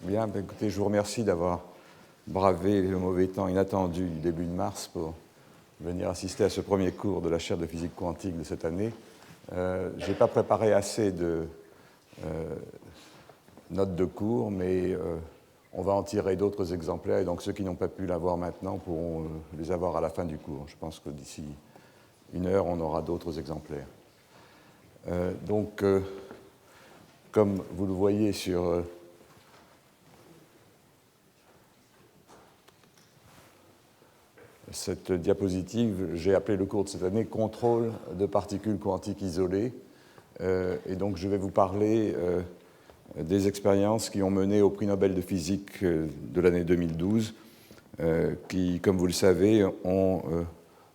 Bien, écoutez, je vous remercie d'avoir bravé le mauvais temps inattendu du début de mars pour venir assister à ce premier cours de la chaire de physique quantique de cette année. Je n'ai pas préparé assez de notes de cours, mais on va en tirer d'autres exemplaires, et donc ceux qui n'ont pas pu l'avoir maintenant pourront les avoir à la fin du cours. Je pense que d'ici une heure, on aura d'autres exemplaires. Comme vous le voyez sur cette diapositive, j'ai appelé le cours de cette année « Contrôle de particules quantiques isolées ». Et donc, je vais vous parler des expériences qui ont mené au prix Nobel de physique de l'année 2012, qui, comme vous le savez, ont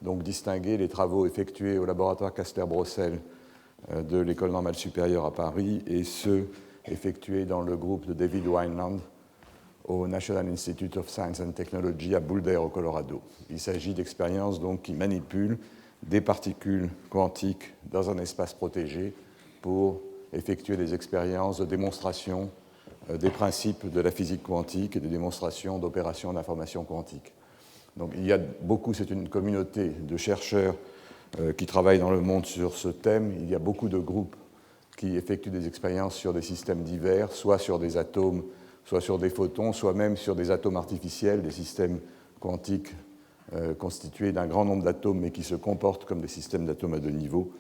donc distingué les travaux effectués au laboratoire Kastler-Brossel de l'École normale supérieure à Paris et ceux effectués dans le groupe de David Wineland au National Institute of Science and Technology à Boulder, au Colorado. Il s'agit d'expériences donc qui manipulent des particules quantiques dans un espace protégé pour effectuer des expériences de démonstration des principes de la physique quantique et de démonstration d'opérations d'information quantique. Donc il y a beaucoup, c'est une communauté de chercheurs qui travaillent dans le monde sur ce thème. Il y a beaucoup de groupes qui effectuent des expériences sur des systèmes divers, soit sur des atomes, soit sur des photons, soit même sur des atomes artificiels, des systèmes quantiques constitués d'un grand nombre d'atomes, mais qui se comportent comme des systèmes d'atomes à deux niveaux.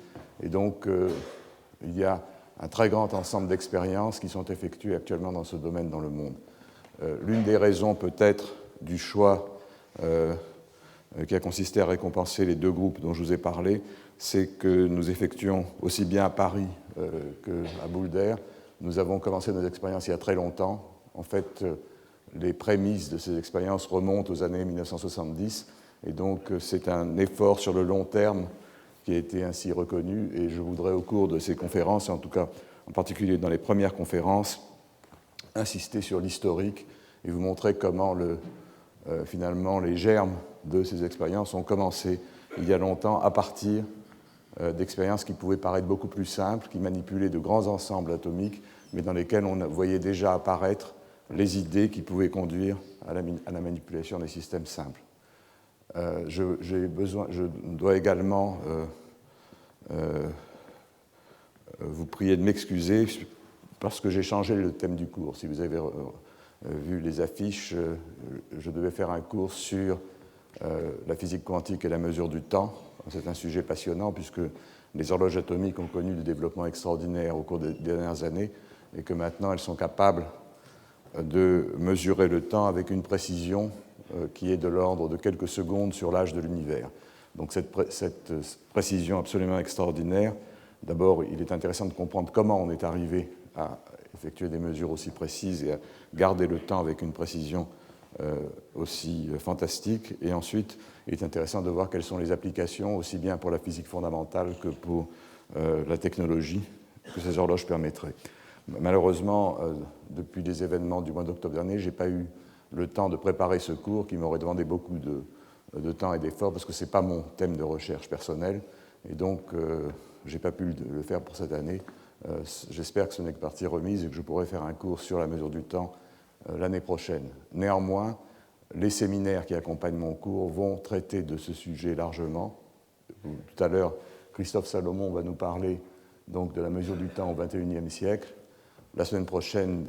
Et donc, il y a un très grand ensemble d'expériences qui sont effectuées actuellement dans ce domaine dans le monde. L'une des raisons peut-être du choix qui a consisté à récompenser les deux groupes dont je vous ai parlé, c'est que nous effectuons aussi bien à Paris qu'à Boulder. Nous avons commencé nos expériences il y a très longtemps. En fait, les prémices de ces expériences remontent aux années 1970, et donc c'est un effort sur le long terme qui a été ainsi reconnu, et je voudrais au cours de ces conférences, en tout cas en particulier dans les premières conférences, insister sur l'historique et vous montrer comment finalement les germes de ces expériences ont commencé il y a longtemps à partir d'expériences qui pouvaient paraître beaucoup plus simples, qui manipulaient de grands ensembles atomiques, mais dans lesquels on voyait déjà apparaître les idées qui pouvaient conduire à la manipulation des systèmes simples. Je dois également vous prier de m'excuser parce que j'ai changé le thème du cours. Si vous avez vu les affiches, je devais faire un cours sur la physique quantique et la mesure du temps. C'est un sujet passionnant puisque les horloges atomiques ont connu des développements extraordinaires au cours des dernières années et que maintenant elles sont capables de mesurer le temps avec une précision qui est de l'ordre de quelques secondes sur l'âge de l'univers. Donc cette précision absolument extraordinaire, d'abord il est intéressant de comprendre comment on est arrivé à effectuer des mesures aussi précises et à garder le temps avec une précision aussi fantastique. Et ensuite, il est intéressant de voir quelles sont les applications, aussi bien pour la physique fondamentale que pour la technologie que ces horloges permettraient. Malheureusement, depuis les événements du mois d'octobre dernier, je n'ai pas eu le temps de préparer ce cours qui m'aurait demandé beaucoup de temps et d'efforts parce que ce n'est pas mon thème de recherche personnel. Et donc, je n'ai pas pu le faire pour cette année. J'espère que ce n'est que partie remise et que je pourrai faire un cours sur la mesure du temps l'année prochaine. Néanmoins, les séminaires qui accompagnent mon cours vont traiter de ce sujet largement. Tout à l'heure, Christophe Salomon va nous parler donc, de la mesure du temps au XXIe siècle. La semaine prochaine,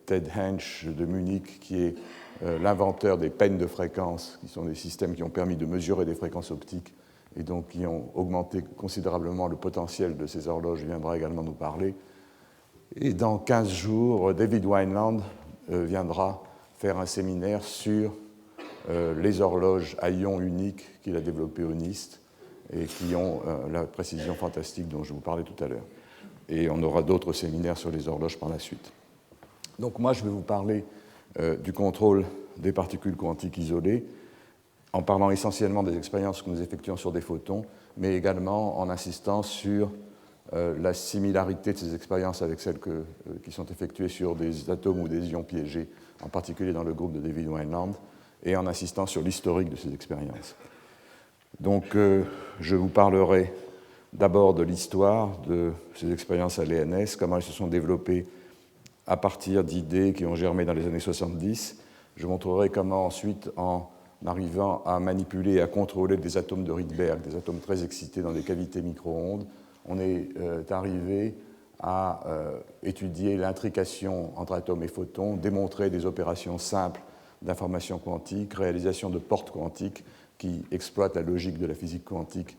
Ted Hensch de Munich, qui est l'inventeur des peines de fréquence, qui sont des systèmes qui ont permis de mesurer des fréquences optiques et donc qui ont augmenté considérablement le potentiel de ces horloges, viendra également nous parler. Et dans 15 jours, David Wineland viendra faire un séminaire sur les horloges à ions uniques qu'il a développées au NIST et qui ont la précision fantastique dont je vous parlais tout à l'heure. Et on aura d'autres séminaires sur les horloges par la suite. Donc moi, je vais vous parler du contrôle des particules quantiques isolées, en parlant essentiellement des expériences que nous effectuons sur des photons, mais également en insistant sur la similarité de ces expériences avec celles qui sont effectuées sur des atomes ou des ions piégés, en particulier dans le groupe de David Wineland, et en insistant sur l'historique de ces expériences. Donc, je vous parlerai d'abord de l'histoire de ces expériences à l'ENS, comment elles se sont développées à partir d'idées qui ont germé dans les années 70. Je montrerai comment ensuite, en arrivant à manipuler et à contrôler des atomes de Rydberg, des atomes très excités dans des cavités micro-ondes, on est arrivé à étudier l'intrication entre atomes et photons, démontrer des opérations simples d'information quantique, réalisation de portes quantiques qui exploitent la logique de la physique quantique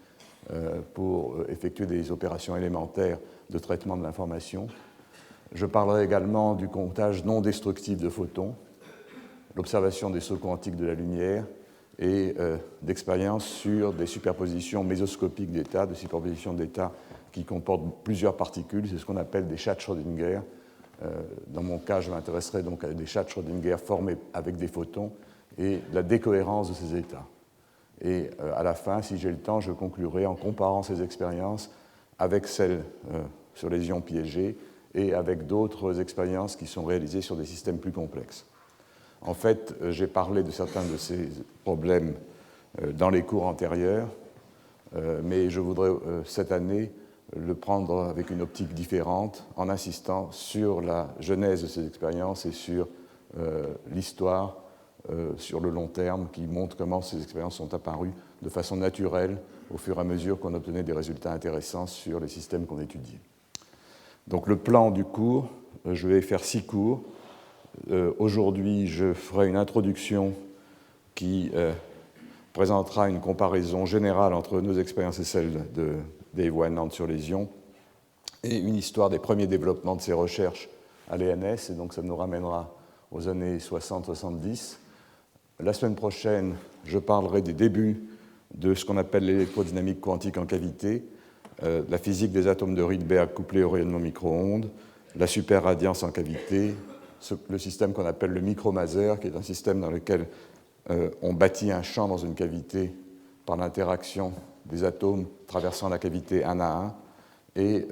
pour effectuer des opérations élémentaires de traitement de l'information. Je parlerai également du comptage non destructif de photons, l'observation des sauts quantiques de la lumière et d'expériences sur des superpositions mésoscopiques d'états, de superpositions d'états qui comportent plusieurs particules. C'est ce qu'on appelle des chats de Schrödinger. Dans mon cas, je m'intéresserai donc à des chats de Schrödinger formés avec des photons et la décohérence de ces états. Et à la fin, si j'ai le temps, je conclurai en comparant ces expériences avec celles sur les ions piégés et avec d'autres expériences qui sont réalisées sur des systèmes plus complexes. En fait, j'ai parlé de certains de ces problèmes dans les cours antérieurs, mais je voudrais cette année le prendre avec une optique différente en insistant sur la genèse de ces expériences et sur l'histoire sur le long terme qui montre comment ces expériences sont apparues de façon naturelle au fur et à mesure qu'on obtenait des résultats intéressants sur les systèmes qu'on étudiait. Donc le plan du cours, je vais faire 6 cours. Aujourd'hui, je ferai une introduction qui présentera une comparaison générale entre nos expériences et celles de Dave Weinand sur les ions et une histoire des premiers développements de ces recherches à l'ENS, et donc ça nous ramènera aux années 60-70. La semaine prochaine, je parlerai des débuts de ce qu'on appelle l'électrodynamique quantique en cavité, la physique des atomes de Rydberg couplés au rayonnement micro-ondes, la superradiance en cavité, le système qu'on appelle le micromaser, qui est un système dans lequel on bâtit un champ dans une cavité par l'interaction des atomes traversant la cavité un à un. Et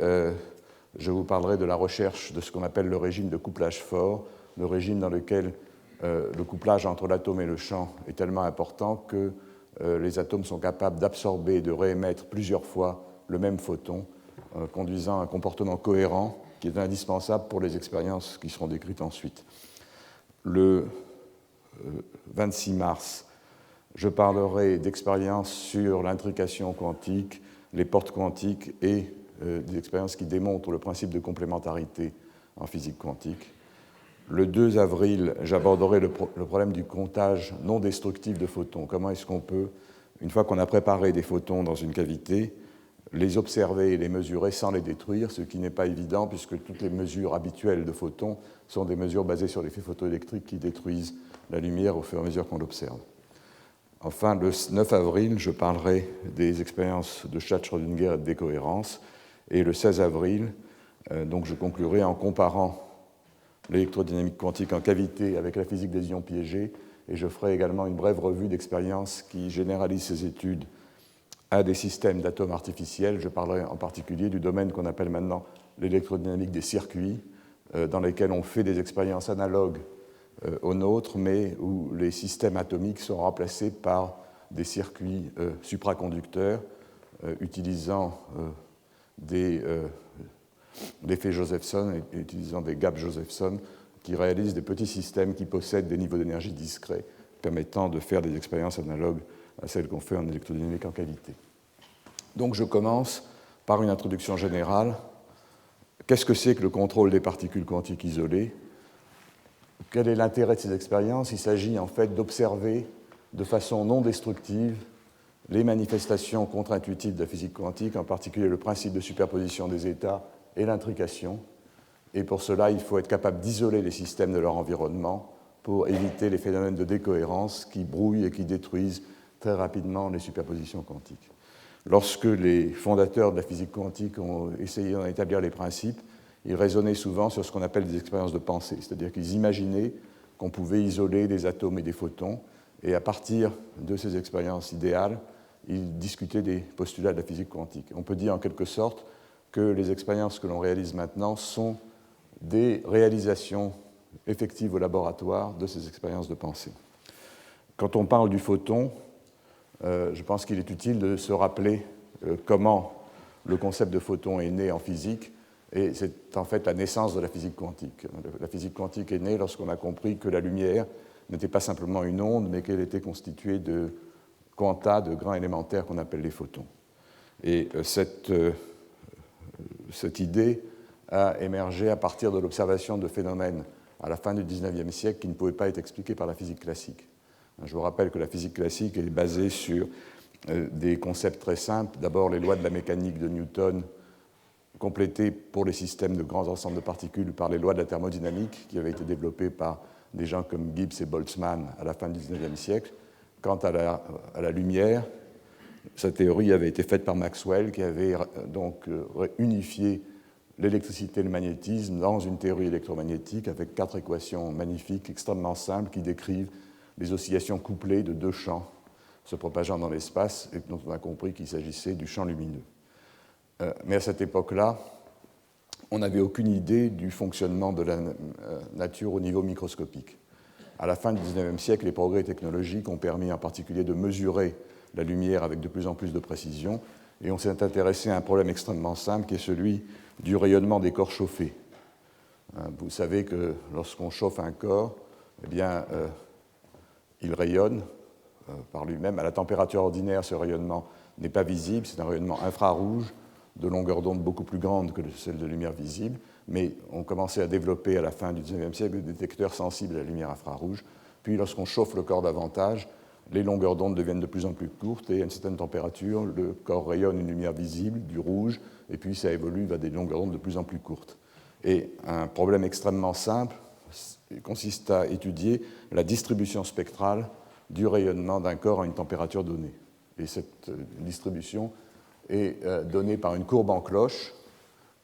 je vous parlerai de la recherche de ce qu'on appelle le régime de couplage fort, le régime dans lequel le couplage entre l'atome et le champ est tellement important que les atomes sont capables d'absorber et de réémettre plusieurs fois le même photon, conduisant à un comportement cohérent qui est indispensable pour les expériences qui seront décrites ensuite. Le 26 mars, je parlerai d'expériences sur l'intrication quantique, les portes quantiques et des expériences qui démontrent le principe de complémentarité en physique quantique. Le 2 avril, j'aborderai le problème du comptage non destructif de photons. Comment est-ce qu'on peut, une fois qu'on a préparé des photons dans une cavité, les observer et les mesurer sans les détruire, ce qui n'est pas évident puisque toutes les mesures habituelles de photons sont des mesures basées sur l'effet photoélectrique qui détruisent la lumière au fur et à mesure qu'on l'observe. Enfin, le 9 avril, je parlerai des expériences de chat de Schrödinger et de décohérence. Et le 16 avril, donc je conclurai en comparant l'électrodynamique quantique en cavité avec la physique des ions piégés, et je ferai également une brève revue d'expériences qui généralisent ces études à des systèmes d'atomes artificiels. Je parlerai en particulier du domaine qu'on appelle maintenant l'électrodynamique des circuits, dans lesquels on fait des expériences analogues aux nôtres, mais où les systèmes atomiques sont remplacés par des circuits supraconducteurs utilisant des l'effet Josephson et utilisant des gaps Josephson qui réalisent des petits systèmes qui possèdent des niveaux d'énergie discrets permettant de faire des expériences analogues à celles qu'on fait en électrodynamique en cavité. Donc je commence par une introduction générale. Qu'est-ce que c'est que le contrôle des particules quantiques isolées? Quel est l'intérêt de ces expériences? Il s'agit en fait d'observer de façon non destructive les manifestations contre-intuitives de la physique quantique, en particulier le principe de superposition des états et l'intrication. Et pour cela, il faut être capable d'isoler les systèmes de leur environnement pour éviter les phénomènes de décohérence qui brouillent et qui détruisent très rapidement les superpositions quantiques. Lorsque les fondateurs de la physique quantique ont essayé d'en établir les principes, ils raisonnaient souvent sur ce qu'on appelle des expériences de pensée, c'est-à-dire qu'ils imaginaient qu'on pouvait isoler des atomes et des photons, et à partir de ces expériences idéales, ils discutaient des postulats de la physique quantique. On peut dire en quelque sorte que les expériences que l'on réalise maintenant sont des réalisations effectives au laboratoire de ces expériences de pensée. Quand on parle du photon, je pense qu'il est utile de se rappeler comment le concept de photon est né en physique. Et c'est en fait la naissance de la physique quantique. La physique quantique est née lorsqu'on a compris que la lumière n'était pas simplement une onde, mais qu'elle était constituée de quanta, de grains élémentaires qu'on appelle les photons. Et cette idée a émergé à partir de l'observation de phénomènes à la fin du XIXe siècle qui ne pouvaient pas être expliqués par la physique classique. Je vous rappelle que la physique classique est basée sur des concepts très simples. D'abord, les lois de la mécanique de Newton, complétées pour les systèmes de grands ensembles de particules par les lois de la thermodynamique, qui avaient été développées par des gens comme Gibbs et Boltzmann à la fin du XIXe siècle. Quant à la lumière, sa théorie avait été faite par Maxwell, qui avait donc unifié l'électricité et le magnétisme dans une théorie électromagnétique avec 4 équations magnifiques, extrêmement simples, qui décrivent les oscillations couplées de 2 champs se propageant dans l'espace, et dont on a compris qu'il s'agissait du champ lumineux. Mais à cette époque-là, on n'avait aucune idée du fonctionnement de la nature au niveau microscopique. À la fin du XIXe siècle, les progrès technologiques ont permis en particulier de mesurer la lumière avec de plus en plus de précision, et on s'est intéressé à un problème extrêmement simple qui est celui du rayonnement des corps chauffés. Vous savez que lorsqu'on chauffe un corps, eh bien, il rayonne par lui-même. À la température ordinaire, ce rayonnement n'est pas visible, c'est un rayonnement infrarouge de longueur d'onde beaucoup plus grande que celle de lumière visible, mais on commençait à développer à la fin du XIXe siècle des détecteurs sensibles à la lumière infrarouge. Puis lorsqu'on chauffe le corps davantage, les longueurs d'onde deviennent de plus en plus courtes et à une certaine température, le corps rayonne une lumière visible, du rouge, et puis ça évolue vers des longueurs d'onde de plus en plus courtes. Et un problème extrêmement simple consiste à étudier la distribution spectrale du rayonnement d'un corps à une température donnée. Et cette distribution est donnée par une courbe en cloche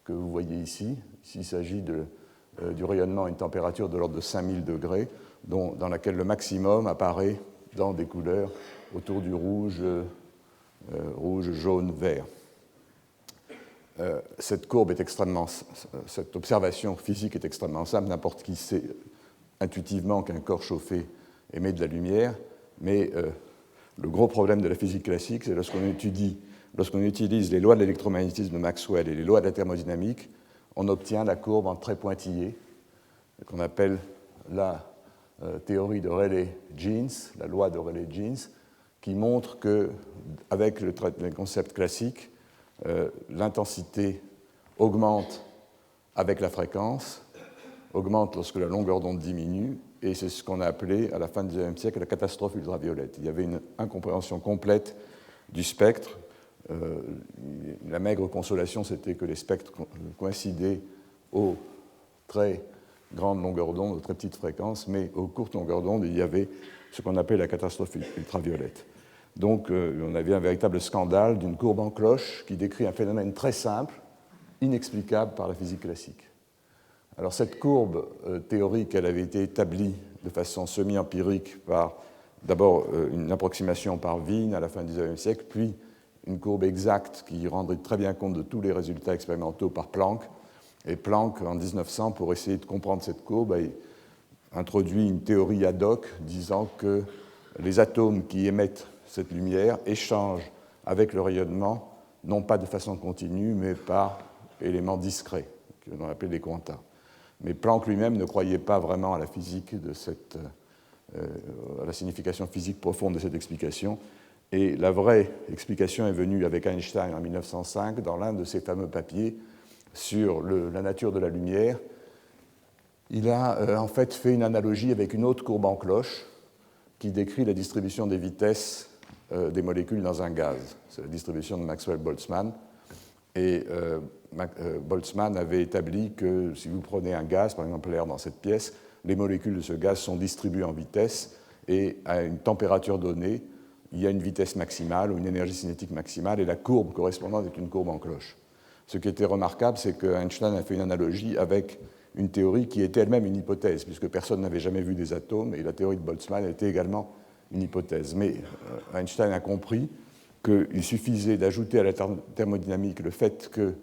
que vous voyez ici. Ici, il s'agit du rayonnement à une température de l'ordre de 5000 degrés, dans laquelle le maximum apparaît dans des couleurs autour du rouge, jaune, vert. Cette observation physique est extrêmement simple. N'importe qui sait intuitivement qu'un corps chauffé émet de la lumière, mais le gros problème de la physique classique, c'est lorsqu'on utilise les lois de l'électromagnétisme de Maxwell et les lois de la thermodynamique, on obtient la courbe en trait pointillé, qu'on appelle la théorie de Rayleigh-Jeans, la loi de Rayleigh-Jeans, qui montre qu'avec le concept classique, l'intensité augmente avec la fréquence, augmente lorsque la longueur d'onde diminue, et c'est ce qu'on a appelé à la fin du XIXe siècle la catastrophe ultraviolette. Il y avait une incompréhension complète du spectre. La maigre consolation, c'était que les spectres coïncidaient aux très grandes longueurs d'onde, aux très petites fréquences, mais aux courtes longueurs d'onde, il y avait ce qu'on appelait la catastrophe ultraviolette. Donc, on avait un véritable scandale d'une courbe en cloche qui décrit un phénomène très simple, inexplicable par la physique classique. Alors, cette courbe théorique, elle avait été établie de façon semi-empirique par d'abord une approximation par Wien à la fin du XIXe siècle, puis une courbe exacte qui rendrait très bien compte de tous les résultats expérimentaux par Planck. Et Planck, en 1900, pour essayer de comprendre cette courbe, a introduit une théorie ad hoc disant que les atomes qui émettent cette lumière échangent avec le rayonnement, non pas de façon continue, mais par éléments discrets, que l'on appelle des quanta. Mais Planck lui-même ne croyait pas vraiment à la physique à la signification physique profonde de cette explication. Et la vraie explication est venue avec Einstein en 1905 dans l'un de ses fameux papiers sur la nature de la lumière. Il a en fait une analogie avec une autre courbe en cloche qui décrit la distribution des vitesses des molécules dans un gaz. C'est la distribution de Maxwell-Boltzmann. Et Boltzmann avait établi que si vous prenez un gaz, par exemple l'air dans cette pièce, les molécules de ce gaz sont distribuées en vitesse et à une température donnée, il y a une vitesse maximale ou une énergie cinétique maximale et la courbe correspondante est une courbe en cloche. Ce qui était remarquable, c'est que Einstein a fait une analogie avec une théorie qui était elle-même une hypothèse, puisque personne n'avait jamais vu des atomes et la théorie de Boltzmann était également une hypothèse. Mais Einstein a compris qu'il suffisait d'ajouter à la thermodynamique le fait que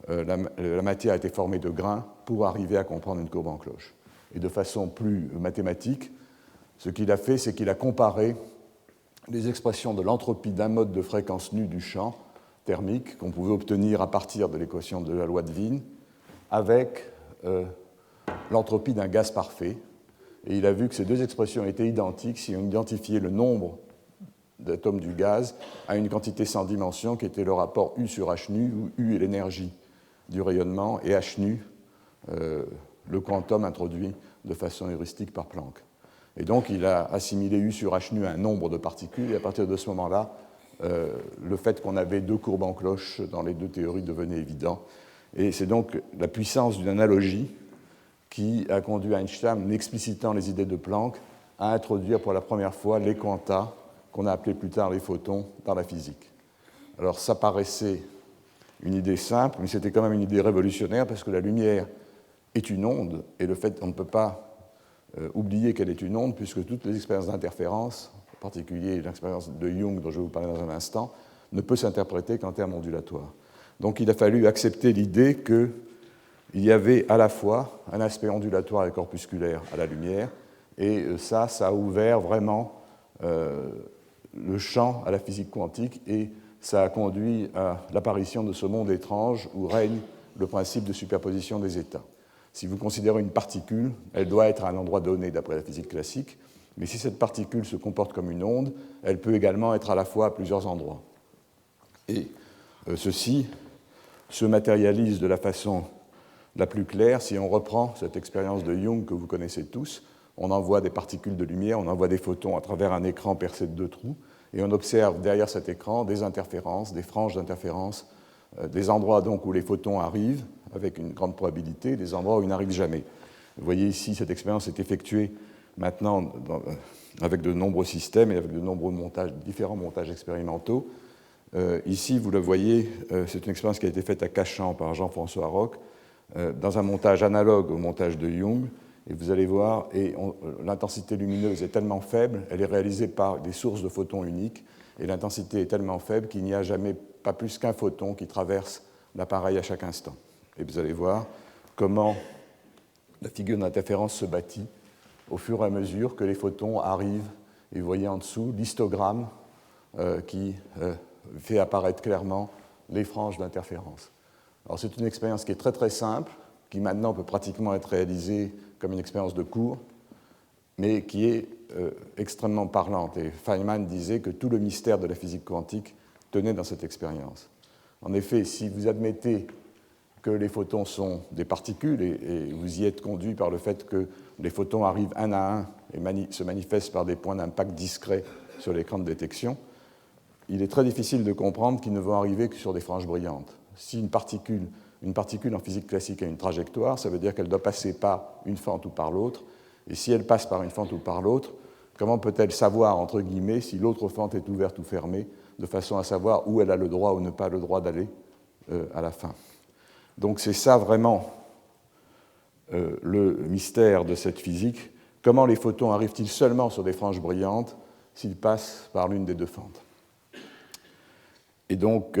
la matière était formée de grains pour arriver à comprendre une courbe en cloche. Et de façon plus mathématique, ce qu'il a fait, c'est qu'il a comparé les expressions de l'entropie d'un mode de fréquence nue du champ thermique qu'on pouvait obtenir à partir de l'équation de la loi de Wien avec l'entropie d'un gaz parfait. Et il a vu que ces deux expressions étaient identiques si on identifiait le nombre d'atomes du gaz à une quantité sans dimension qui était le rapport U sur H nu, où U est l'énergie du rayonnement et H nu, le quantum introduit de façon heuristique par Planck. Et donc il a assimilé U sur H nu à un nombre de particules, et à partir de ce moment-là, le fait qu'on avait deux courbes en cloche dans les deux théories devenait évident. Et c'est donc la puissance d'une analogie qui a conduit Einstein, en explicitant les idées de Planck, à introduire pour la première fois les quanta, qu'on a appelés plus tard les photons, dans la physique. Alors ça paraissait une idée simple, mais c'était quand même une idée révolutionnaire, parce que la lumière est une onde, et le fait qu'on ne peut pas oublier qu'elle est une onde, puisque toutes les expériences d'interférence, en particulier l'expérience de Young, dont je vais vous parler dans un instant, ne peut s'interpréter qu'en termes ondulatoires. Donc il a fallu accepter l'idée qu'il y avait à la fois un aspect ondulatoire et corpusculaire à la lumière, et ça a ouvert vraiment le champ à la physique quantique, et ça a conduit à l'apparition de ce monde étrange où règne le principe de superposition des états. Si vous considérez une particule, elle doit être à un endroit donné d'après la physique classique, mais si cette particule se comporte comme une onde, elle peut également être à la fois à plusieurs endroits. Et ceci se matérialise de la façon la plus claire si on reprend cette expérience de Young que vous connaissez tous. On envoie des particules de lumière, on envoie des photons à travers un écran percé de deux trous, et on observe derrière cet écran des interférences, des franges d'interférences, des endroits donc où les photons arrivent avec une grande probabilité, des endroits où ils n'arrivent jamais. Vous voyez ici, cette expérience est effectuée maintenant avec de nombreux systèmes et avec de nombreux montages, différents montages expérimentaux. Ici, vous le voyez, c'est une expérience qui a été faite à Cachan par Jean-François Roch, dans un montage analogue au montage de Young. Et vous allez voir, l'intensité lumineuse est tellement faible, elle est réalisée par des sources de photons uniques, et l'intensité est tellement faible qu'il n'y a jamais pas plus qu'un photon qui traverse l'appareil à chaque instant. Et vous allez voir comment la figure d'interférence se bâtit au fur et à mesure que les photons arrivent. Et vous voyez en dessous l'histogramme qui fait apparaître clairement les franges d'interférence. Alors c'est une expérience qui est très très simple, qui maintenant peut pratiquement être réalisée comme une expérience de cours, mais qui est extrêmement parlante. Et Feynman disait que tout le mystère de la physique quantique tenait dans cette expérience. En effet, si vous admettez que les photons sont des particules, et vous y êtes conduit par le fait que les photons arrivent un à un et se manifestent par des points d'impact discrets sur l'écran de détection, il est très difficile de comprendre qu'ils ne vont arriver que sur des franges brillantes. Si une particule en physique classique a une trajectoire, ça veut dire qu'elle doit passer par une fente ou par l'autre, et si elle passe par une fente ou par l'autre, comment peut-elle savoir, entre guillemets, si l'autre fente est ouverte ou fermée, de façon à savoir où elle a le droit ou ne pas le droit d'aller à la fin. Donc c'est ça vraiment le mystère de cette physique. Comment les photons arrivent-ils seulement sur des franges brillantes s'ils passent par l'une des deux fentes? Et donc,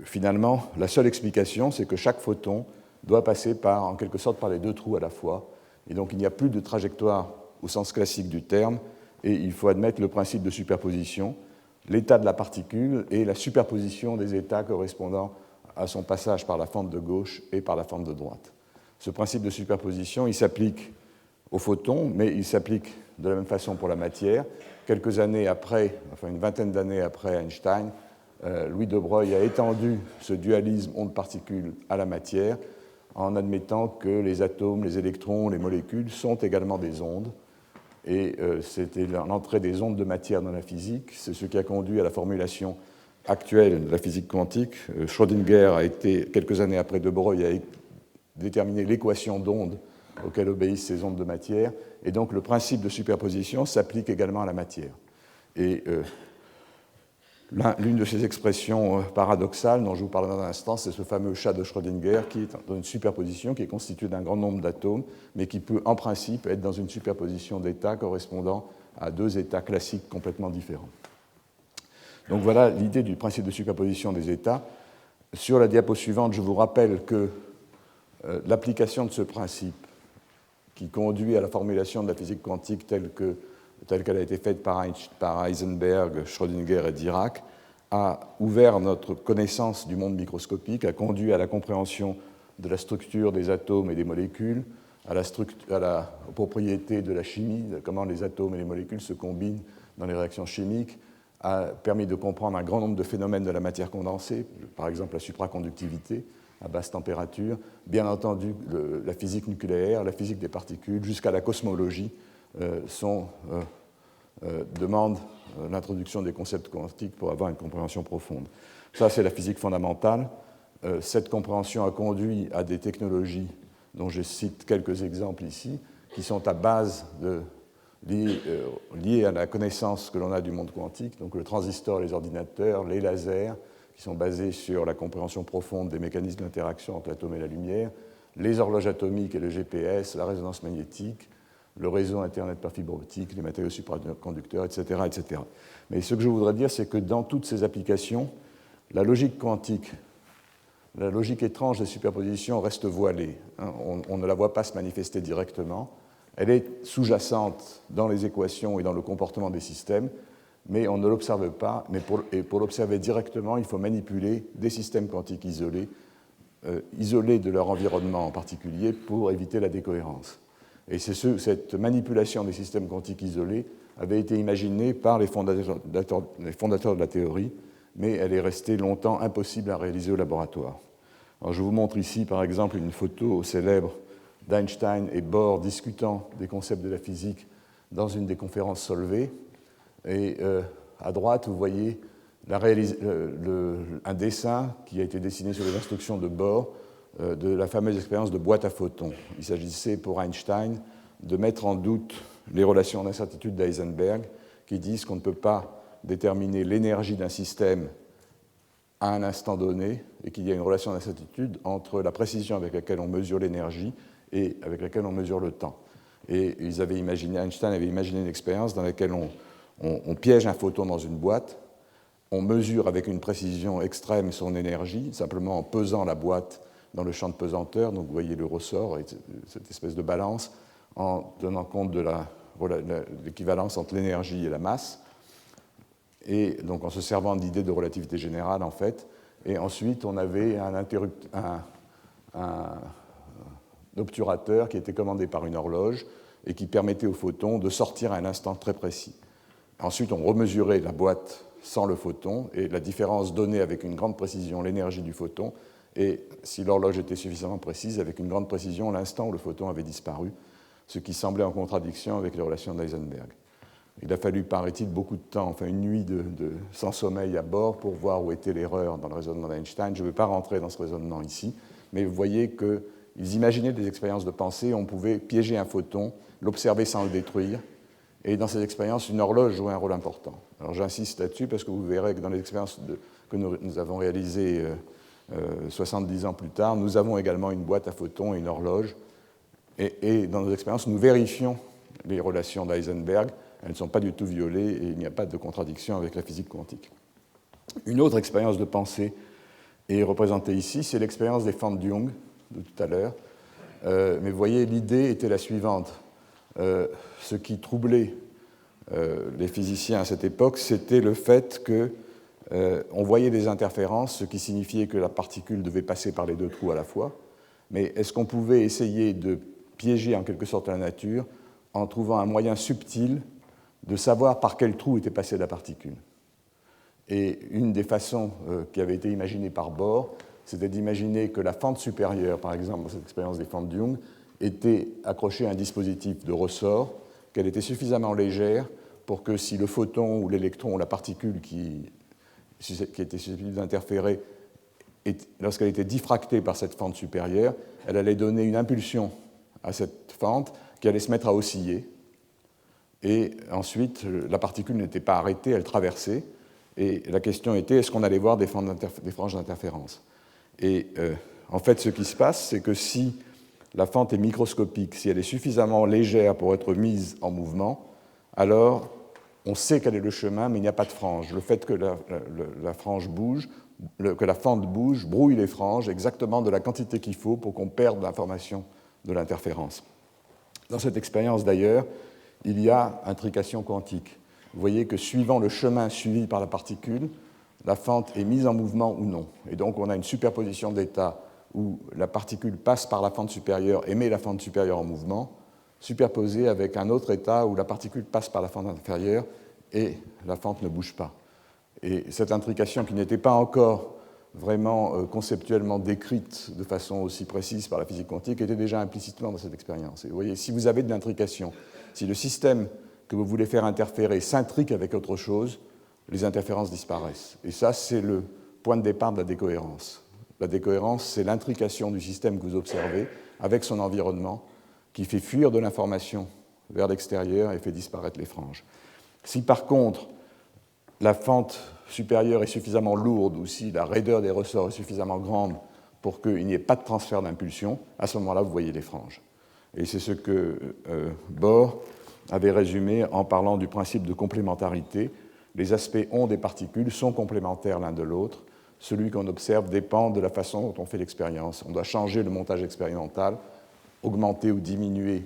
finalement, la seule explication, c'est que chaque photon doit passer en quelque sorte par les deux trous à la fois. Et donc, il n'y a plus de trajectoire au sens classique du terme, et il faut admettre le principe de superposition, l'état de la particule et la superposition des états correspondant à son passage par la fente de gauche et par la fente de droite. Ce principe de superposition, il s'applique aux photons, mais il s'applique de la même façon pour la matière. Quelques années après, enfin une vingtaine d'années après Einstein, Louis de Broglie a étendu ce dualisme onde-particule à la matière en admettant que les atomes, les électrons, les molécules sont également des ondes. Et c'était l'entrée des ondes de matière dans la physique. C'est ce qui a conduit à la formulation actuelle de la physique quantique. Schrödinger a été, quelques années après de Broglie, a déterminé l'équation d'onde auquel obéissent ces ondes de matière. Et donc le principe de superposition s'applique également à la matière. Et l'une de ces expressions paradoxales dont je vous parlerai dans un instant, c'est ce fameux chat de Schrödinger qui est dans une superposition qui est constituée d'un grand nombre d'atomes, mais qui peut en principe être dans une superposition d'états correspondant à deux états classiques complètement différents. Donc voilà l'idée du principe de superposition des états. Sur la diapo suivante, je vous rappelle que l'application de ce principe qui conduit à la formulation de la physique quantique telle qu'elle a été faite par Heisenberg, Schrödinger et Dirac, a ouvert notre connaissance du monde microscopique, a conduit à la compréhension de la structure des atomes et des molécules, aux propriétés de la chimie, de comment les atomes et les molécules se combinent dans les réactions chimiques, a permis de comprendre un grand nombre de phénomènes de la matière condensée, par exemple la supraconductivité à basse température, bien entendu la physique nucléaire, la physique des particules, jusqu'à la cosmologie, demandent l'introduction des concepts quantiques pour avoir une compréhension profonde. Ça, c'est la physique fondamentale. Cette compréhension a conduit à des technologies dont je cite quelques exemples ici, qui sont à base liées à la connaissance que l'on a du monde quantique, donc le transistor, les ordinateurs, les lasers, qui sont basés sur la compréhension profonde des mécanismes d'interaction entre l'atome et la lumière, les horloges atomiques et le GPS, la résonance magnétique, le réseau Internet par fibre optique, les matériaux supraconducteurs, etc., etc. Mais ce que je voudrais dire, c'est que dans toutes ces applications, la logique quantique, la logique étrange des superpositions reste voilée. On ne la voit pas se manifester directement. Elle est sous-jacente dans les équations et dans le comportement des systèmes, mais on ne l'observe pas. Et pour l'observer directement, il faut manipuler des systèmes quantiques isolés, isolés de leur environnement en particulier, pour éviter la décohérence. Et cette manipulation des systèmes quantiques isolés avait été imaginée par les fondateurs de la théorie, mais elle est restée longtemps impossible à réaliser au laboratoire. Alors, je vous montre ici, par exemple, une photo célèbre d'Einstein et Bohr discutant des concepts de la physique dans une des conférences Solvay. Et à droite, vous voyez un dessin qui a été dessiné sur les instructions de Bohr de la fameuse expérience de boîte à photons. Il s'agissait pour Einstein de mettre en doute les relations d'incertitude d'Heisenberg qui disent qu'on ne peut pas déterminer l'énergie d'un système à un instant donné et qu'il y a une relation d'incertitude entre la précision avec laquelle on mesure l'énergie et avec laquelle on mesure le temps. Et Einstein avait imaginé une expérience dans laquelle on piège un photon dans une boîte, on mesure avec une précision extrême son énergie, simplement en pesant la boîte dans le champ de pesanteur, donc vous voyez le ressort, et cette espèce de balance, en tenant compte de l'équivalence entre l'énergie et la masse, et donc en se servant de l'idée de relativité générale, en fait. Et ensuite, on avait un obturateur qui était commandé par une horloge et qui permettait au photon de sortir à un instant très précis. Ensuite, on remesurait la boîte sans le photon, et la différence donnait avec une grande précision l'énergie du photon, et si l'horloge était suffisamment précise, avec une grande précision l'instant où le photon avait disparu, ce qui semblait en contradiction avec les relations d'Heisenberg. Il a fallu, paraît-il, beaucoup de temps, enfin une nuit sans sommeil à bord pour voir où était l'erreur dans le raisonnement d'Einstein. Je ne vais pas rentrer dans ce raisonnement ici, mais vous voyez qu'ils imaginaient des expériences de pensée où on pouvait piéger un photon, l'observer sans le détruire, et dans ces expériences, une horloge jouait un rôle important. Alors j'insiste là-dessus parce que vous verrez que dans les expériences que nous avons réalisées 70 ans plus tard, nous avons également une boîte à photons et une horloge, et dans nos expériences, nous vérifions les relations d'Heisenberg. Elles ne sont pas du tout violées et il n'y a pas de contradiction avec la physique quantique. Une autre expérience de pensée est représentée ici, c'est l'expérience des fentes Young de tout à l'heure. Mais vous voyez, l'idée était la suivante. Ce qui troublait les physiciens à cette époque, c'était le fait qu'on voyait des interférences, ce qui signifiait que la particule devait passer par les deux trous à la fois. Mais est-ce qu'on pouvait essayer de piéger en quelque sorte la nature en trouvant un moyen subtil de savoir par quel trou était passée la particule? Et une des façons qui avait été imaginée par Bohr, c'était d'imaginer que la fente supérieure, par exemple dans cette expérience des fentes Young, était accrochée à un dispositif de ressort, qu'elle était suffisamment légère pour que si le photon ou l'électron ou la particule qui était susceptible d'interférer, lorsqu'elle était diffractée par cette fente supérieure, elle allait donner une impulsion à cette fente qui allait se mettre à osciller. Et ensuite, la particule n'était pas arrêtée, elle traversait. Et la question était, est-ce qu'on allait voir des franges d'interférence? Et en fait, ce qui se passe, c'est que si la fente est microscopique, si elle est suffisamment légère pour être mise en mouvement, alors on sait quel est le chemin, mais il n'y a pas de frange. Le fait que la frange bouge, que la fente bouge, brouille les franges exactement de la quantité qu'il faut pour qu'on perde l'information de l'interférence. Dans cette expérience, d'ailleurs, il y a intrication quantique. Vous voyez que suivant le chemin suivi par la particule, la fente est mise en mouvement ou non. Et donc on a une superposition d'états où la particule passe par la fente supérieure et met la fente supérieure en mouvement, superposé avec un autre état où la particule passe par la fente inférieure et la fente ne bouge pas. Et cette intrication qui n'était pas encore vraiment conceptuellement décrite de façon aussi précise par la physique quantique était déjà implicitement dans cette expérience. Et vous voyez, si vous avez de l'intrication, si le système que vous voulez faire interférer s'intrique avec autre chose, les interférences disparaissent. Et ça, c'est le point de départ de la décohérence. La décohérence, c'est l'intrication du système que vous observez avec son environnement qui fait fuir de l'information vers l'extérieur et fait disparaître les franges. Si par contre, la fente supérieure est suffisamment lourde ou si la raideur des ressorts est suffisamment grande pour qu'il n'y ait pas de transfert d'impulsion, à ce moment-là, vous voyez les franges. Et c'est ce que Bohr avait résumé en parlant du principe de complémentarité. Les aspects ondes des particules sont complémentaires l'un de l'autre. Celui qu'on observe dépend de la façon dont on fait l'expérience. On doit changer le montage expérimental, augmenter ou diminuer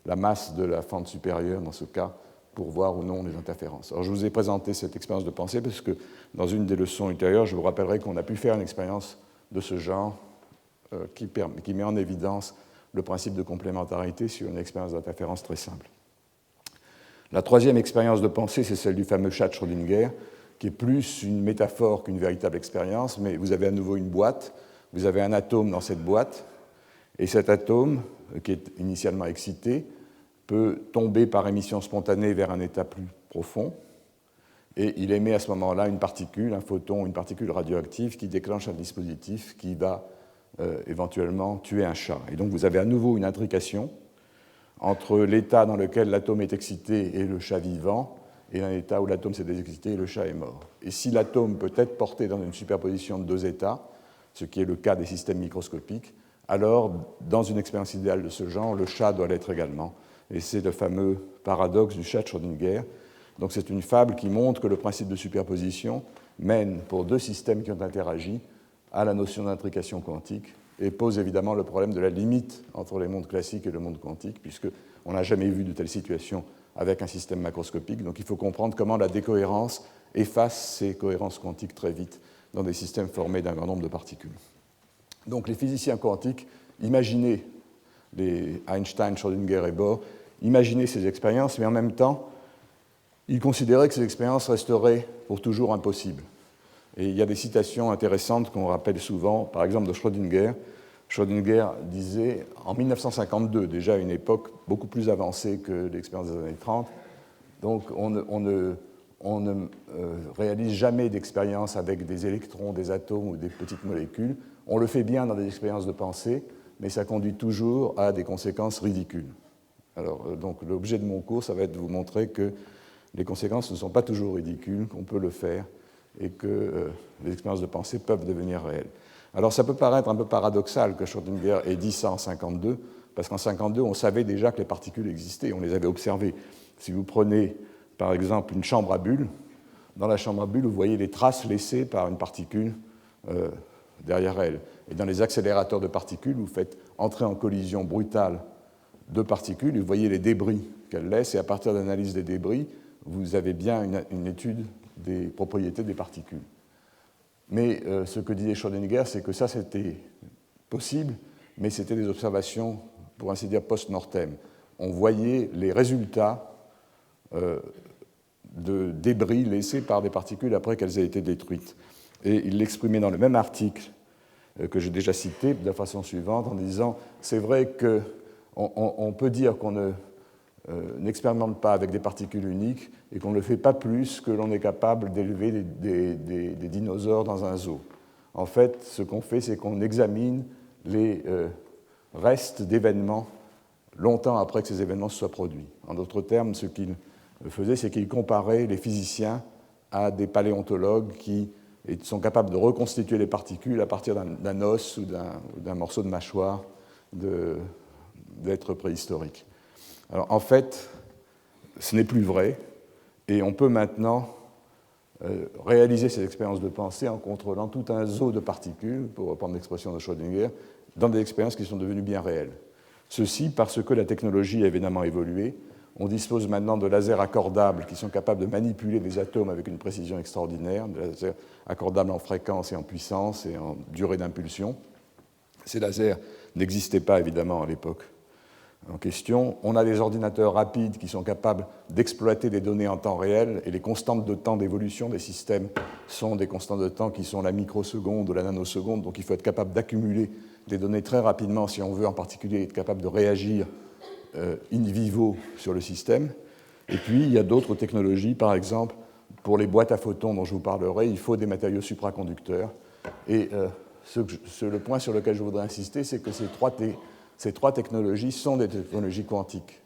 la masse de la fente supérieure dans ce cas, pour voir ou non les interférences. Alors, je vous ai présenté cette expérience de pensée parce que dans une des leçons ultérieures, je vous rappellerai qu'on a pu faire une expérience de ce genre qui met en évidence le principe de complémentarité sur une expérience d'interférence très simple. La troisième expérience de pensée, c'est celle du fameux chat de Schrödinger, qui est plus une métaphore qu'une véritable expérience, mais vous avez à nouveau une boîte, vous avez un atome dans cette boîte, et cet atome, qui est initialement excité, peut tomber par émission spontanée vers un état plus profond, et il émet à ce moment-là une particule, un photon, une particule radioactive qui déclenche un dispositif qui va éventuellement tuer un chat. Et donc vous avez à nouveau une intrication entre l'état dans lequel l'atome est excité et le chat vivant, et un état où l'atome s'est désexcité et le chat est mort. Et si l'atome peut être porté dans une superposition de deux états, ce qui est le cas des systèmes microscopiques, alors, dans une expérience idéale de ce genre, le chat doit l'être également. Et c'est le fameux paradoxe du chat de Schrödinger. Donc c'est une fable qui montre que le principe de superposition mène, pour deux systèmes qui ont interagi, à la notion d'intrication quantique et pose évidemment le problème de la limite entre les mondes classiques et le monde quantique, puisqu'on n'a jamais vu de telle situation avec un système macroscopique. Donc il faut comprendre comment la décohérence efface ces cohérences quantiques très vite dans des systèmes formés d'un grand nombre de particules. Donc les physiciens quantiques, imaginaient, les Einstein, Schrödinger et Bohr, imaginaient ces expériences, mais en même temps, ils considéraient que ces expériences resteraient pour toujours impossibles. Et il y a des citations intéressantes qu'on rappelle souvent, par exemple de Schrödinger. Schrödinger disait, en 1952, déjà à une époque beaucoup plus avancée que l'expérience des années 30, donc on ne réalise jamais d'expérience avec des électrons, des atomes ou des petites molécules. On le fait bien dans des expériences de pensée, mais ça conduit toujours à des conséquences ridicules. Alors, donc l'objet de mon cours, ça va être de vous montrer que les conséquences ne sont pas toujours ridicules, qu'on peut le faire, et que les expériences de pensée peuvent devenir réelles. Alors ça peut paraître un peu paradoxal que Schrödinger ait dit ça en 1952, parce qu'en 1952, on savait déjà que les particules existaient, on les avait observées. Si vous prenez, par exemple, une chambre à bulles, dans la chambre à bulles, vous voyez les traces laissées par une particule derrière elle. Et dans les accélérateurs de particules, vous faites entrer en collision brutale deux particules, et vous voyez les débris qu'elles laissent, et à partir de l'analyse des débris, vous avez bien une étude des propriétés des particules. Mais ce que disait Schrödinger, c'est que ça, c'était possible, mais c'était des observations, pour ainsi dire, post-mortem. On voyait les résultats de débris laissés par des particules après qu'elles aient été détruites. Et il l'exprimait dans le même article que j'ai déjà cité, de la façon suivante, en disant « C'est vrai qu'on peut dire qu'on n'expérimente pas avec des particules uniques et qu'on ne le fait pas plus que l'on est capable d'élever des dinosaures dans un zoo. En fait, ce qu'on fait, c'est qu'on examine les restes d'événements longtemps après que ces événements se soient produits. En d'autres termes, ce qu'il faisait, c'est qu'il comparait les physiciens à des paléontologues qui sont capables de reconstituer les particules à partir d'un os ou d'un morceau de mâchoire d'êtres préhistoriques. Alors, en fait, ce n'est plus vrai, et on peut maintenant réaliser ces expériences de pensée en contrôlant tout un zoo de particules, pour reprendre l'expression de Schrödinger, dans des expériences qui sont devenues bien réelles. Ceci parce que la technologie a évidemment évolué. On dispose maintenant de lasers accordables qui sont capables de manipuler des atomes avec une précision extraordinaire, de lasers accordables en fréquence et en puissance et en durée d'impulsion. Ces lasers n'existaient pas évidemment à l'époque en question. On a des ordinateurs rapides qui sont capables d'exploiter des données en temps réel, et les constantes de temps d'évolution des systèmes sont des constantes de temps qui sont la microseconde ou la nanoseconde, donc il faut être capable d'accumuler des données très rapidement si on veut en particulier être capable de réagir in vivo sur le système. Et puis il y a d'autres technologies, par exemple pour les boîtes à photons dont je vous parlerai, il faut des matériaux supraconducteurs, et le point sur lequel je voudrais insister, c'est que ces trois technologies sont des technologies quantiques.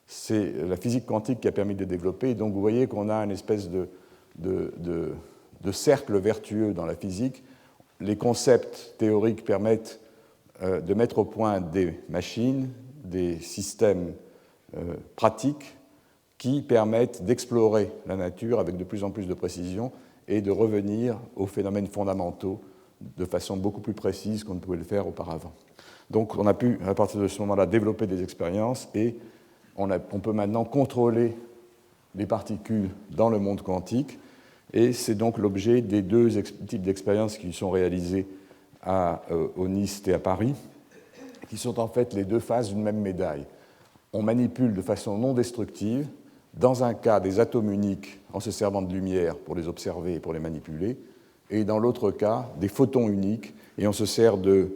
C'est la physique quantique qui a permis de les développer. Donc vous voyez qu'on a une espèce de cercle vertueux dans la physique. Les concepts théoriques permettent de mettre au point des machines, des systèmes pratiques qui permettent d'explorer la nature avec de plus en plus de précision et de revenir aux phénomènes fondamentaux de façon beaucoup plus précise qu'on ne pouvait le faire auparavant. Donc on a pu, à partir de ce moment-là, développer des expériences, et on peut maintenant contrôler les particules dans le monde quantique, et c'est donc l'objet des deux types d'expériences qui sont réalisées au NIST et à Paris, qui sont en fait les deux faces d'une même médaille. On manipule de façon non destructive, dans un cas des atomes uniques en se servant de lumière pour les observer et pour les manipuler, et dans l'autre cas des photons uniques, et on se sert de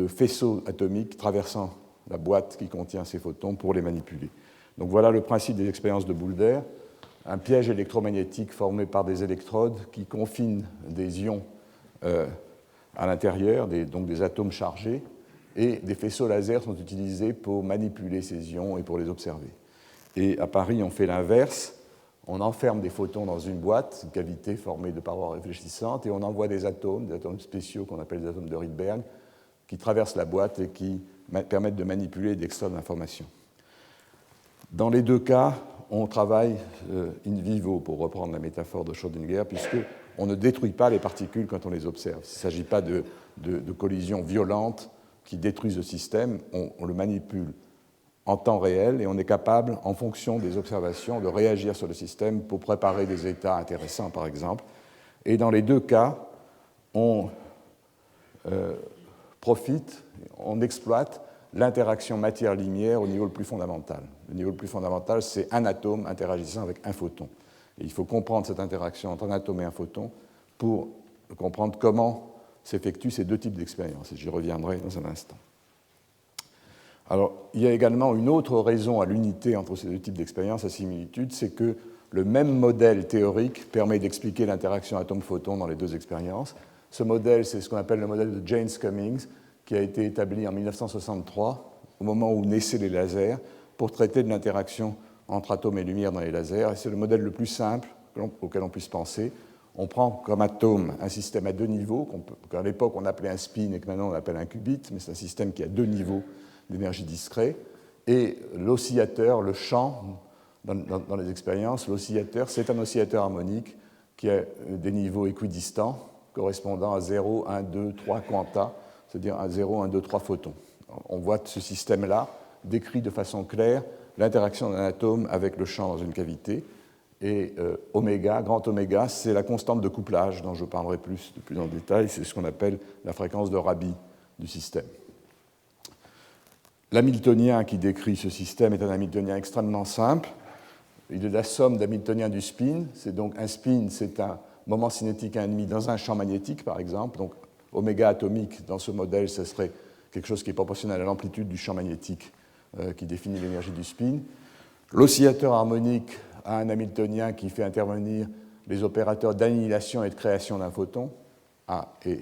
faisceaux atomiques traversant la boîte qui contient ces photons pour les manipuler. Donc voilà le principe des expériences de boules d'air, un piège électromagnétique formé par des électrodes qui confinent des ions à l'intérieur, donc des atomes chargés, et des faisceaux laser sont utilisés pour manipuler ces ions et pour les observer. Et à Paris, on fait l'inverse. On enferme des photons dans une boîte, une cavité formée de parois réfléchissantes, et on envoie des atomes spéciaux qu'on appelle des atomes de Rydberg, qui traversent la boîte et qui permettent de manipuler et d'extraire de l'information. Dans les deux cas, on travaille in vivo, pour reprendre la métaphore de Schrödinger, puisqu'on ne détruit pas les particules quand on les observe. Il ne s'agit pas de collisions violentes qui détruisent le système, on le manipule en temps réel, et on est capable, en fonction des observations, de réagir sur le système pour préparer des états intéressants, par exemple. Et dans les deux cas, on on exploite l'interaction matière-lumière au niveau le plus fondamental. Le niveau le plus fondamental, c'est un atome interagissant avec un photon. Et il faut comprendre cette interaction entre un atome et un photon pour comprendre comment s'effectuent ces deux types d'expériences. Et j'y reviendrai dans un instant. Alors, il y a également une autre raison à l'unité entre ces deux types d'expériences à similitude, c'est que le même modèle théorique permet d'expliquer l'interaction atome-photon dans les deux expériences. Ce modèle, c'est ce qu'on appelle le modèle de Jaynes Cummings, qui a été établi en 1963, au moment où naissaient les lasers, pour traiter de l'interaction entre atomes et lumière dans les lasers. Et c'est le modèle le plus simple auquel on puisse penser. On prend comme atome un système à deux niveaux, qu'à l'époque on appelait un spin et que maintenant on appelle un qubit, mais c'est un système qui a deux niveaux d'énergie discret. Et l'oscillateur, le champ, dans les expériences, l'oscillateur, c'est un oscillateur harmonique qui a des niveaux équidistants, correspondant à 0, 1, 2, 3 quanta, c'est-à-dire à 0, 1, 2, 3 photons. On voit ce système-là décrit de façon claire l'interaction d'un atome avec le champ dans une cavité. Et oméga, grand oméga, c'est la constante de couplage dont je parlerai plus en détail. C'est ce qu'on appelle la fréquence de Rabi du système. L'hamiltonien qui décrit ce système est un hamiltonien extrêmement simple. Il est la somme d'hamiltoniens du spin. C'est donc un spin, c'est un moment cinétique 1,5 dans un champ magnétique, par exemple. Donc oméga atomique, dans ce modèle, ce serait quelque chose qui est proportionnel à l'amplitude du champ magnétique qui définit l'énergie du spin. L'oscillateur harmonique a un hamiltonien qui fait intervenir les opérateurs d'annihilation et de création d'un photon, A et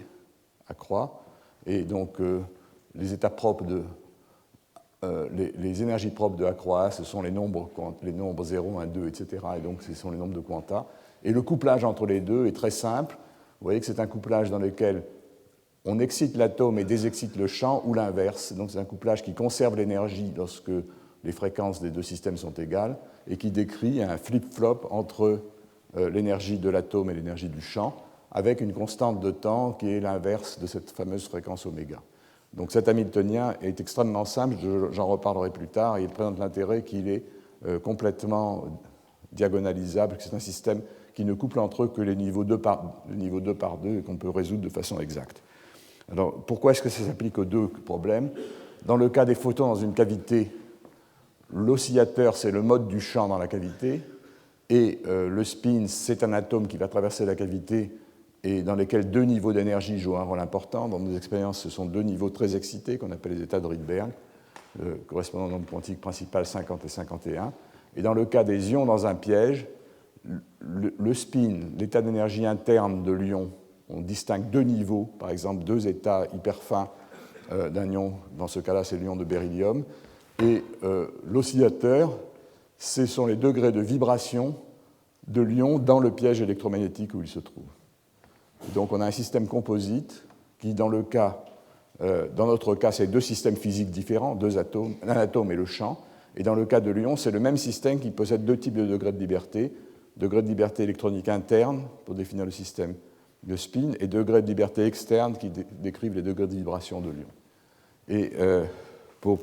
A croix, et donc les états propres les énergies propres de A croix A, ce sont les nombres 0, 1, 2, etc., et donc ce sont les nombres de quanta. Et le couplage entre les deux est très simple. Vous voyez que c'est un couplage dans lequel on excite l'atome et désexcite le champ, ou l'inverse. Donc c'est un couplage qui conserve l'énergie lorsque les fréquences des deux systèmes sont égales, et qui décrit un flip-flop entre l'énergie de l'atome et l'énergie du champ, avec une constante de temps qui est l'inverse de cette fameuse fréquence oméga. Donc cet hamiltonien est extrêmement simple, j'en reparlerai plus tard, et il présente l'intérêt qu'il est complètement diagonalisable, que c'est un système qui ne couple entre eux que les niveaux 2 par 2 et qu'on peut résoudre de façon exacte. Alors, pourquoi est-ce que ça s'applique aux deux problèmes? Dans le cas des photons dans une cavité, l'oscillateur, c'est le mode du champ dans la cavité, et le spin, c'est un atome qui va traverser la cavité et dans lesquels deux niveaux d'énergie jouent un rôle important. Dans nos expériences, ce sont deux niveaux très excités qu'on appelle les états de Rydberg, correspondant au nombre quantique principal 50 et 51. Et dans le cas des ions dans un piège, le spin, l'état d'énergie interne de l'ion, on distingue deux niveaux, par exemple deux états hyper fins d'un ion, dans ce cas-là c'est l'ion de beryllium, et l'oscillateur, ce sont les degrés de vibration de l'ion dans le piège électromagnétique où il se trouve. Donc on a un système composite qui, dans notre cas, c'est deux systèmes physiques différents, deux atomes, un atome et le champ, et dans le cas de l'ion, c'est le même système qui possède deux types de degrés de liberté électronique interne pour définir le système de spin, et degrés de liberté externe qui décrivent les degrés de vibration de l'ion. Et pour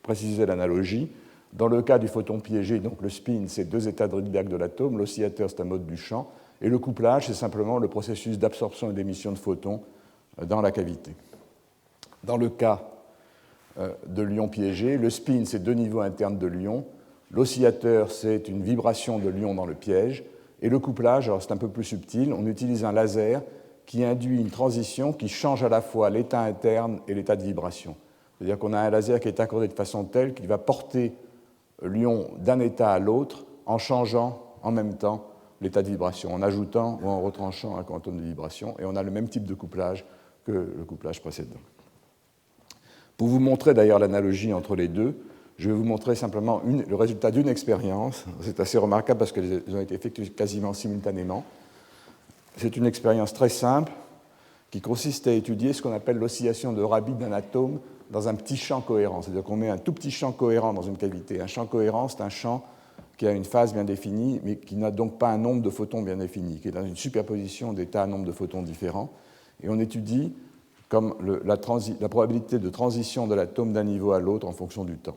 préciser l'analogie, dans le cas du photon piégé, donc le spin, c'est deux états de Rydberg de l'atome, l'oscillateur, c'est un mode du champ, et le couplage, c'est simplement le processus d'absorption et d'émission de photons dans la cavité. Dans le cas de l'ion piégé, le spin, c'est deux niveaux internes de l'ion, l'oscillateur, c'est une vibration de l'ion dans le piège, et le couplage, alors c'est un peu plus subtil, on utilise un laser qui induit une transition qui change à la fois l'état interne et l'état de vibration. C'est-à-dire qu'on a un laser qui est accordé de façon telle qu'il va porter l'ion d'un état à l'autre en changeant en même temps l'état de vibration, en ajoutant ou en retranchant un quantum de vibration, et on a le même type de couplage que le couplage précédent. Pour vous montrer d'ailleurs l'analogie entre les deux, je vais vous montrer simplement le résultat d'une expérience. C'est assez remarquable parce qu'elles ont été effectuées quasiment simultanément. C'est une expérience très simple qui consiste à étudier ce qu'on appelle l'oscillation de Rabi d'un atome dans un petit champ cohérent. C'est-à-dire qu'on met un tout petit champ cohérent dans une cavité. Un champ cohérent, c'est un champ qui a une phase bien définie, mais qui n'a donc pas un nombre de photons bien défini, qui est dans une superposition d'états à nombre de photons différents. Et on étudie comme la probabilité de transition de l'atome d'un niveau à l'autre en fonction du temps.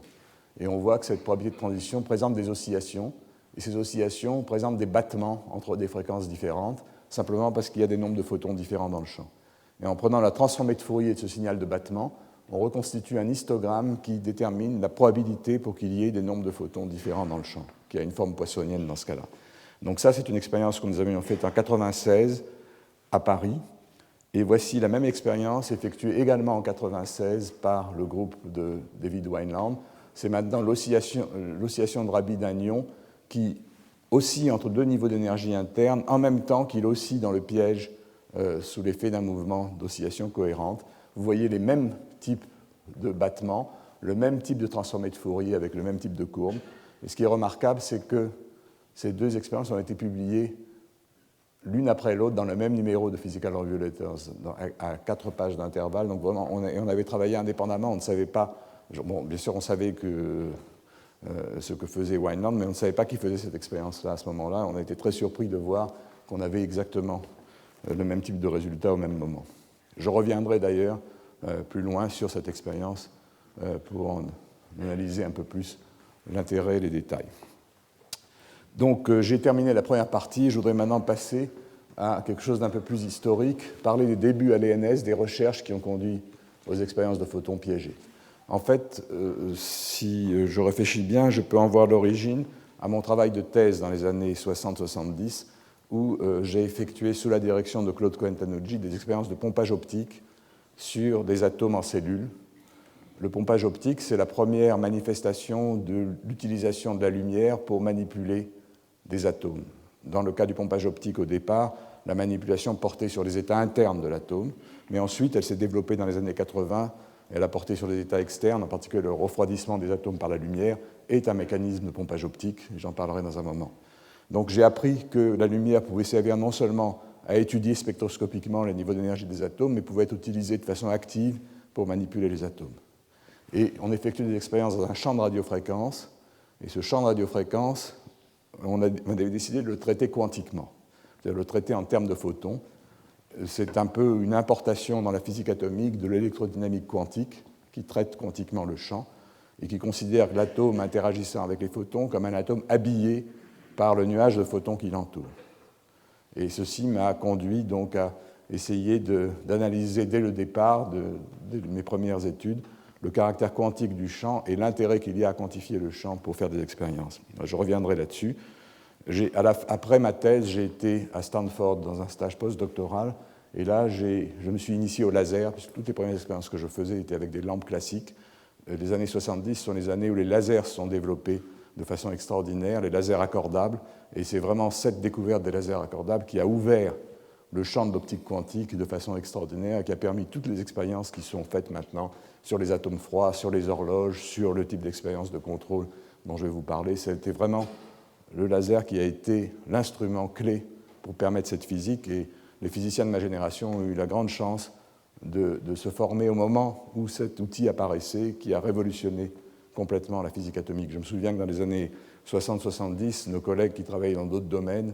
Et on voit que cette probabilité de transition présente des oscillations, et ces oscillations présentent des battements entre des fréquences différentes, simplement parce qu'il y a des nombres de photons différents dans le champ. Et en prenant la transformée de Fourier de ce signal de battement, on reconstitue un histogramme qui détermine la probabilité pour qu'il y ait des nombres de photons différents dans le champ, qui a une forme poissonienne dans ce cas-là. Donc ça, c'est une expérience que nous avions faite en 1996 à Paris. Et voici la même expérience effectuée également en 1996 par le groupe de David Wineland. C'est maintenant l'oscillation de Rabi d'un ion qui oscille entre deux niveaux d'énergie interne en même temps qu'il oscille dans le piège sous l'effet d'un mouvement d'oscillation cohérente. Vous voyez les mêmes types de battements, le même type de transformée de Fourier avec le même type de courbe. Et ce qui est remarquable, c'est que ces deux expériences ont été publiées l'une après l'autre dans le même numéro de Physical Review Letters, à 4 pages d'intervalle. Donc vraiment, on avait travaillé indépendamment, on ne savait pas. Bon, bien sûr, on savait ce que faisait Wineland, mais on ne savait pas qui faisait cette expérience-là à ce moment-là. On a été très surpris de voir qu'on avait exactement le même type de résultat au même moment. Je reviendrai d'ailleurs plus loin sur cette expérience pour en analyser un peu plus l'intérêt et les détails. Donc j'ai terminé la première partie, je voudrais maintenant passer à quelque chose d'un peu plus historique, parler des débuts à l'ENS, des recherches qui ont conduit aux expériences de photons piégés. En fait, si je réfléchis bien, je peux en voir l'origine à mon travail de thèse dans les années 60-70, où j'ai effectué sous la direction de Claude Cohen-Tanucci des expériences de pompage optique sur des atomes en cellules. Le pompage optique, c'est la première manifestation de l'utilisation de la lumière pour manipuler des atomes. Dans le cas du pompage optique, au départ, la manipulation portait sur les états internes de l'atome, mais ensuite, elle s'est développée dans les années 80, elle a porté sur les états externes, en particulier le refroidissement des atomes par la lumière, est un mécanisme de pompage optique, j'en parlerai dans un moment. Donc j'ai appris que la lumière pouvait servir non seulement à étudier spectroscopiquement les niveaux d'énergie des atomes, mais pouvait être utilisée de façon active pour manipuler les atomes. Et on effectue des expériences dans un champ de radiofréquence, et ce champ de radiofréquence, on avait décidé de le traiter quantiquement, c'est-à-dire le traiter en termes de photons. C'est un peu une importation dans la physique atomique de l'électrodynamique quantique qui traite quantiquement le champ et qui considère l'atome interagissant avec les photons comme un atome habillé par le nuage de photons qui l'entoure. Et ceci m'a conduit donc à essayé d'analyser dès le départ, dès mes premières études, le caractère quantique du champ et l'intérêt qu'il y a à quantifier le champ pour faire des expériences. Je reviendrai là-dessus. Après ma thèse, j'ai été à Stanford dans un stage postdoctoral, et là, je me suis initié au laser, puisque toutes les premières expériences que je faisais étaient avec des lampes classiques. Les années 70 sont les années où les lasers se sont développés de façon extraordinaire, les lasers accordables, et c'est vraiment cette découverte des lasers accordables qui a ouvert le champ de l'optique quantique de façon extraordinaire et qui a permis toutes les expériences qui sont faites maintenant sur les atomes froids, sur les horloges, sur le type d'expérience de contrôle dont je vais vous parler. C'était vraiment le laser qui a été l'instrument clé pour permettre cette physique, et les physiciens de ma génération ont eu la grande chance de se former au moment où cet outil apparaissait, qui a révolutionné complètement la physique atomique. Je me souviens que dans les années 60-70, nos collègues qui travaillaient dans d'autres domaines,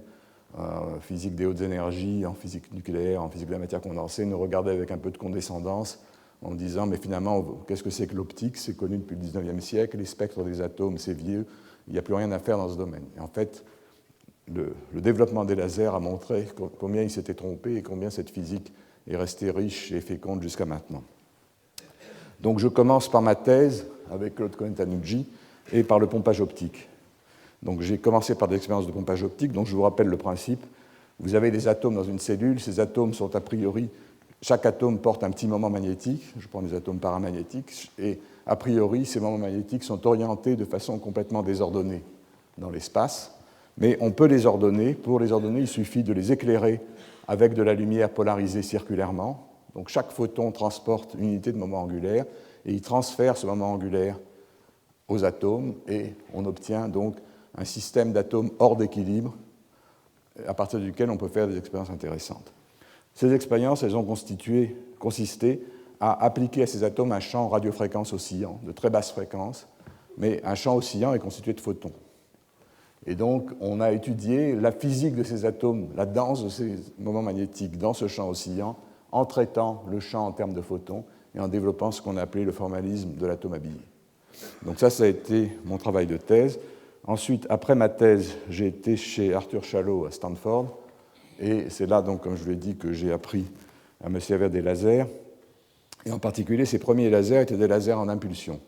en physique des hautes énergies, en physique nucléaire, en physique de la matière condensée, nous regardaient avec un peu de condescendance en disant « mais finalement, qu'est-ce que c'est que l'optique? C'est connu depuis le 19e siècle, les spectres des atomes, c'est vieux, il n'y a plus rien à faire dans ce domaine. » Et en fait, le développement des lasers a montré combien ils s'étaient trompés et combien cette physique est restée riche et féconde jusqu'à maintenant. Donc je commence par ma thèse avec Claude Cohen-Tanucci et par le pompage optique. Donc j'ai commencé par des expériences de pompage optique, donc je vous rappelle le principe. Vous avez des atomes dans une cellule, ces atomes sont a priori, chaque atome porte un petit moment magnétique, je prends des atomes paramagnétiques, et a priori ces moments magnétiques sont orientés de façon complètement désordonnée dans l'espace, mais on peut les ordonner. Pour les ordonner, il suffit de les éclairer avec de la lumière polarisée circulairement. Donc chaque photon transporte une unité de moment angulaire, et il transfère ce moment angulaire aux atomes, et on obtient donc un système d'atomes hors d'équilibre à partir duquel on peut faire des expériences intéressantes. Ces expériences, elles ont consisté à appliquer à ces atomes un champ radiofréquence oscillant, de très basse fréquence, mais un champ oscillant est constitué de photons. Et donc, on a étudié la physique de ces atomes, la danse de ces moments magnétiques dans ce champ oscillant, en traitant le champ en termes de photons et en développant ce qu'on a appelé le formalisme de l'atome habillé. Donc ça a été mon travail de thèse. Ensuite, après ma thèse, j'ai été chez Arthur Shallow à Stanford, et c'est là, donc, comme je vous l'ai dit, que j'ai appris à me servir des lasers. Et en particulier, ces premiers lasers étaient des lasers en impulsion.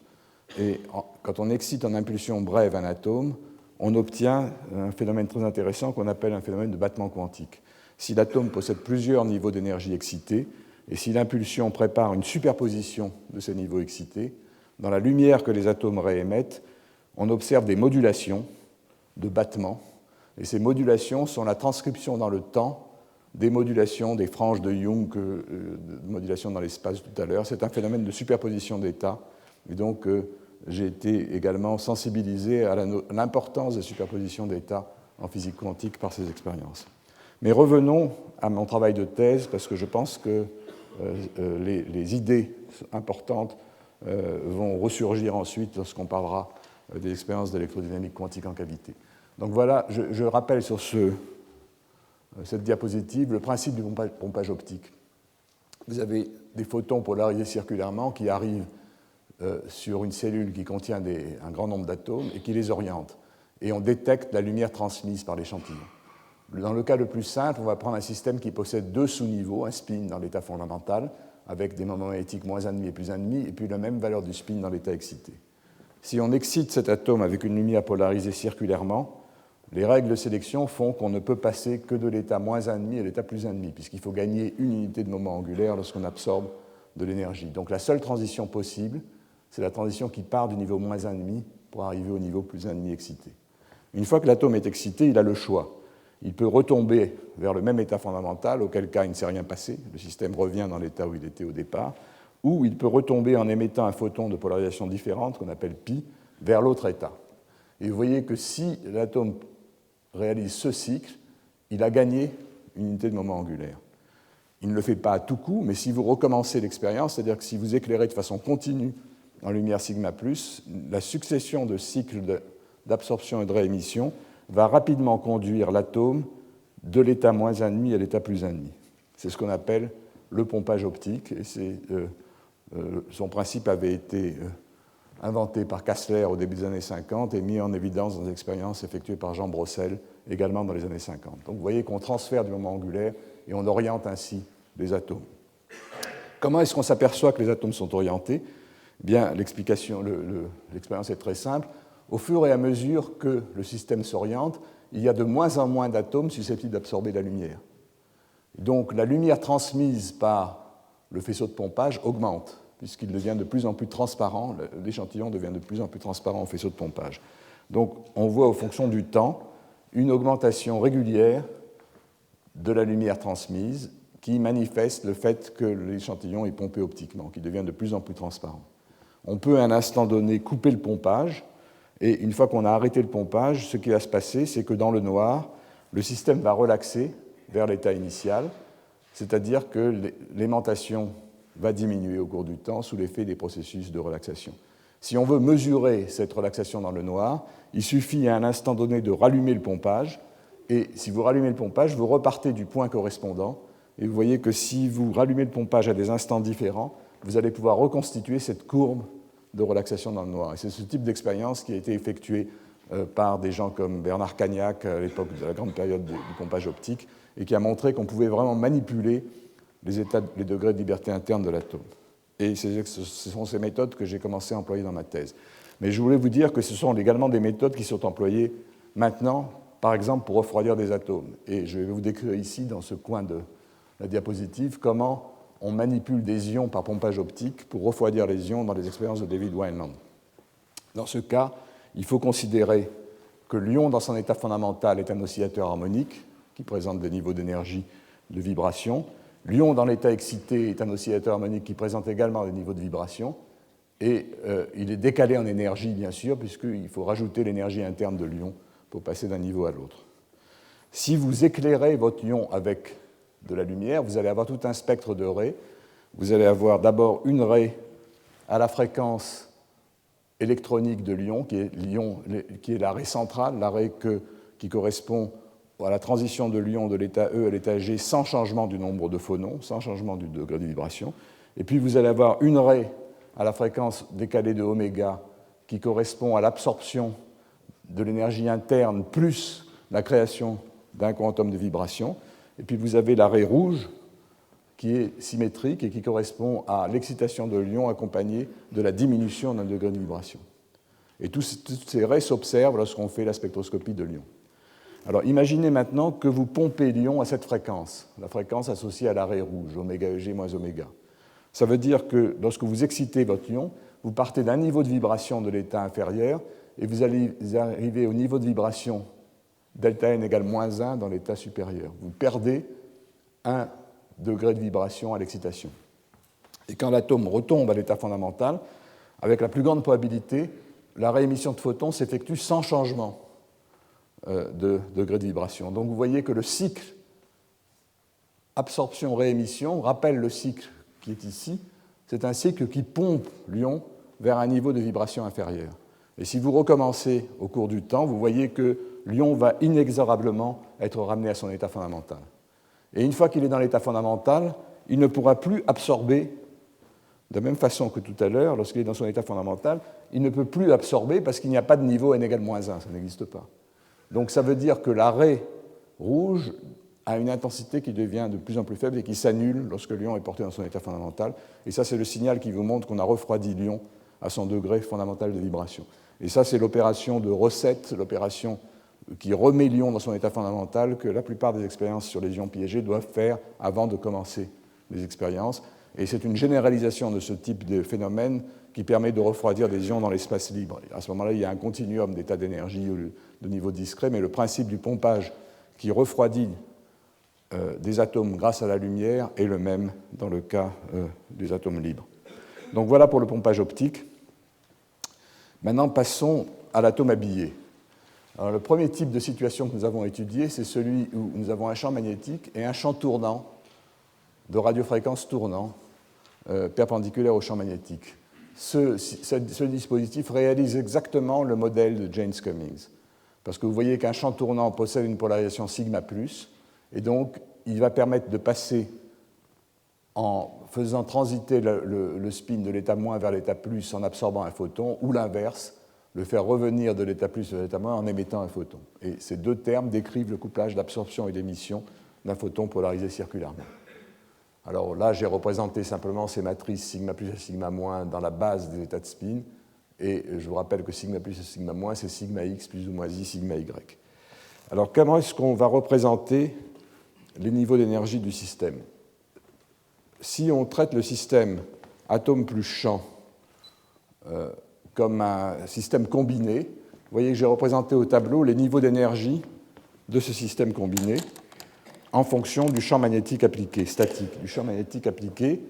Et quand on excite en impulsion brève un atome, on obtient un phénomène très intéressant qu'on appelle un phénomène de battement quantique. Si l'atome possède plusieurs niveaux d'énergie excités, et si l'impulsion prépare une superposition de ces niveaux excités, dans la lumière que les atomes réémettent, on observe des modulations de battements, et ces modulations sont la transcription dans le temps des modulations des franges de Young, de modulations dans l'espace tout à l'heure. C'est un phénomène de superposition d'états, et donc j'ai été également sensibilisé à l'importance des superpositions d'états en physique quantique par ces expériences. Mais revenons à mon travail de thèse, parce que je pense que les idées importantes vont ressurgir ensuite lorsqu'on parlera des expériences d'électrodynamique quantique en cavité. Donc voilà, je rappelle sur cette diapositive le principe du pompage optique. Vous avez des photons polarisés circulairement qui arrivent sur une cellule qui contient un grand nombre d'atomes et qui les oriente. Et on détecte la lumière transmise par l'échantillon. Dans le cas le plus simple, on va prendre un système qui possède deux sous-niveaux, un spin dans l'état fondamental, avec des moments magnétiques moins 1,5 et plus 1,5, et puis la même valeur du spin dans l'état excité. Si on excite cet atome avec une lumière polarisée circulairement, les règles de sélection font qu'on ne peut passer que de l'état moins 1,5 à l'état plus 1,5, puisqu'il faut gagner une unité de moment angulaire lorsqu'on absorbe de l'énergie. Donc la seule transition possible, c'est la transition qui part du niveau moins 1,5 pour arriver au niveau plus 1,5 excité. Une fois que l'atome est excité, il a le choix. Il peut retomber vers le même état fondamental, auquel cas il ne s'est rien passé, le système revient dans l'état où il était au départ, ou il peut retomber en émettant un photon de polarisation différente, qu'on appelle pi, vers l'autre état. Et vous voyez que si l'atome réalise ce cycle, il a gagné une unité de moment angulaire. Il ne le fait pas à tout coup, mais si vous recommencez l'expérience, c'est-à-dire que si vous éclairez de façon continue en lumière sigma+, la succession de cycles d'absorption et de réémission va rapidement conduire l'atome de l'état moins 1,5 à l'état plus 1,5. C'est ce qu'on appelle le pompage optique, et son principe avait été inventé par Kastler au début des années 50 et mis en évidence dans des expériences effectuées par Jean Brossel également dans les années 50. Donc vous voyez qu'on transfère du moment angulaire et on oriente ainsi des atomes. Comment est-ce qu'on s'aperçoit que les atomes sont orientés? Eh bien, l'expérience est très simple. Au fur et à mesure que le système s'oriente, il y a de moins en moins d'atomes susceptibles d'absorber la lumière. Donc la lumière transmise par le faisceau de pompage augmente, puisqu'il devient de plus en plus transparent, l'échantillon devient de plus en plus transparent au faisceau de pompage. Donc on voit, en fonction du temps, une augmentation régulière de la lumière transmise qui manifeste le fait que l'échantillon est pompé optiquement, qu'il devient de plus en plus transparent. On peut à un instant donné couper le pompage, et une fois qu'on a arrêté le pompage, ce qui va se passer, c'est que dans le noir, le système va relaxer vers l'état initial, c'est-à-dire que l'aimantation va diminuer au cours du temps sous l'effet des processus de relaxation. Si on veut mesurer cette relaxation dans le noir, il suffit à un instant donné de rallumer le pompage, et si vous rallumez le pompage, vous repartez du point correspondant, et vous voyez que si vous rallumez le pompage à des instants différents, vous allez pouvoir reconstituer cette courbe de relaxation dans le noir. Et c'est ce type d'expérience qui a été effectué par des gens comme Bernard Cagnac à l'époque de la grande période du pompage optique, et qui a montré qu'on pouvait vraiment manipuler les degrés de liberté interne de l'atome. Et ce sont ces méthodes que j'ai commencé à employer dans ma thèse. Mais je voulais vous dire que ce sont également des méthodes qui sont employées maintenant, par exemple pour refroidir des atomes. Et je vais vous décrire ici, dans ce coin de la diapositive, comment on manipule des ions par pompage optique pour refroidir les ions dans les expériences de David Wineland. Dans ce cas, il faut considérer que l'ion, dans son état fondamental, est un oscillateur harmonique qui présente des niveaux d'énergie de vibration. L'ion, dans l'état excité, est un oscillateur harmonique qui présente également des niveaux de vibration. Et il est décalé en énergie, bien sûr, puisqu'il faut rajouter l'énergie interne de l'ion pour passer d'un niveau à l'autre. Si vous éclairez votre ion avec de la lumière, vous allez avoir tout un spectre de raies. Vous allez avoir d'abord une raie à la fréquence électronique de l'ion, qui est la raie centrale, la raie qui correspond à la transition de l'ion de l'état E à l'état G sans changement du nombre de phonons, sans changement du degré de vibration. Et puis vous allez avoir une raie à la fréquence décalée de oméga qui correspond à l'absorption de l'énergie interne plus la création d'un quantum de vibration. Et puis vous avez la raie rouge qui est symétrique et qui correspond à l'excitation de l'ion accompagnée de la diminution d'un degré de vibration. Et toutes ces raies s'observent lorsqu'on fait la spectroscopie de l'ion. Alors imaginez maintenant que vous pompez l'ion à cette fréquence, la fréquence associée à la raie rouge, oméga EG moins oméga. Ça veut dire que lorsque vous excitez votre ion, vous partez d'un niveau de vibration de l'état inférieur et vous allez arriver au niveau de vibration delta n égale moins 1 dans l'état supérieur. Vous perdez un degré de vibration à l'excitation. Et quand l'atome retombe à l'état fondamental, avec la plus grande probabilité, la réémission de photons s'effectue sans changement de degré de vibration. Donc vous voyez que le cycle absorption-réémission rappelle le cycle qui est ici. C'est un cycle qui pompe l'ion vers un niveau de vibration inférieur. Et si vous recommencez au cours du temps, vous voyez que l'ion va inexorablement être ramené à son état fondamental. Et une fois qu'il est dans l'état fondamental, il ne pourra plus absorber, de la même façon que tout à l'heure, lorsqu'il est dans son état fondamental, il ne peut plus absorber parce qu'il n'y a pas de niveau n égale moins 1, ça n'existe pas. Donc ça veut dire que la raie rouge a une intensité qui devient de plus en plus faible et qui s'annule lorsque l'ion est porté dans son état fondamental. Et ça, c'est le signal qui vous montre qu'on a refroidi l'ion à son degré fondamental de vibration. Et ça, c'est l'opération de recette, l'opération qui remet l'ion dans son état fondamental que la plupart des expériences sur les ions piégés doivent faire avant de commencer les expériences. Et c'est une généralisation de ce type de phénomène qui permet de refroidir des ions dans l'espace libre. Et à ce moment-là, il y a un continuum d'états d'énergie de niveau discret, mais le principe du pompage qui refroidit des atomes grâce à la lumière est le même dans le cas des atomes libres. Donc voilà pour le pompage optique. Maintenant, passons à l'atome habillé. Alors, le premier type de situation que nous avons étudié, c'est celui où nous avons un champ magnétique et un champ tournant, de radiofréquence tournant, perpendiculaire au champ magnétique. Ce dispositif réalise exactement le modèle de Jaynes Cummings, parce que vous voyez qu'un champ tournant possède une polarisation sigma+, et donc il va permettre de passer en faisant transiter le spin de l'état moins vers l'état plus en absorbant un photon, ou l'inverse, le faire revenir de l'état plus vers l'état moins en émettant un photon. Et ces deux termes décrivent le couplage d'absorption et d'émission d'un photon polarisé circulairement. Alors là, j'ai représenté simplement ces matrices sigma plus et sigma moins dans la base des états de spin. Et je vous rappelle que sigma plus et sigma moins, c'est sigma x plus ou moins i sigma y. Alors comment est-ce qu'on va représenter les niveaux d'énergie du système? Si on traite le système atome plus champ comme un système combiné, vous voyez que j'ai représenté au tableau les niveaux d'énergie de ce système combiné en fonction du champ magnétique appliqué, statique, du champ magnétique appliqué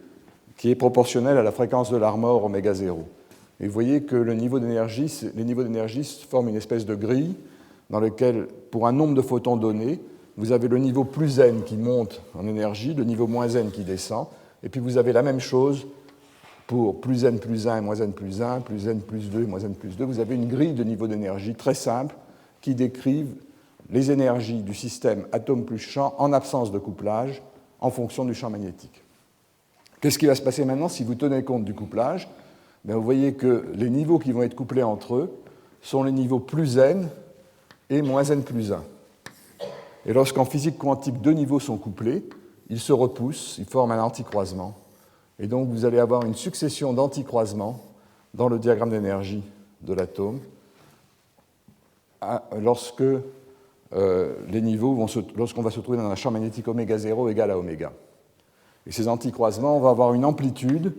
qui est proportionnel à la fréquence de l'Armor oméga 0. Et vous voyez que les niveaux d'énergie forment une espèce de grille dans laquelle, pour un nombre de photons donné, vous avez le niveau plus n qui monte en énergie, le niveau moins n qui descend, et puis vous avez la même chose pour plus n plus 1 et moins n plus 1, plus n plus 2 et moins n plus 2. Vous avez une grille de niveaux d'énergie très simple qui décrivent les énergies du système atome plus champ en absence de couplage en fonction du champ magnétique. Qu'est-ce qui va se passer maintenant si vous tenez compte du couplage? Vous voyez que les niveaux qui vont être couplés entre eux sont les niveaux plus n et moins n plus 1. Et lorsqu'en physique quantique, deux niveaux sont couplés, ils se repoussent, ils forment un anticroisement. Et donc vous allez avoir une succession d'anticroisements dans le diagramme d'énergie de l'atome lorsque les niveaux lorsqu'on va se trouver dans un champ magnétique oméga 0 égal à oméga. Et ces anticroisements vont avoir une amplitude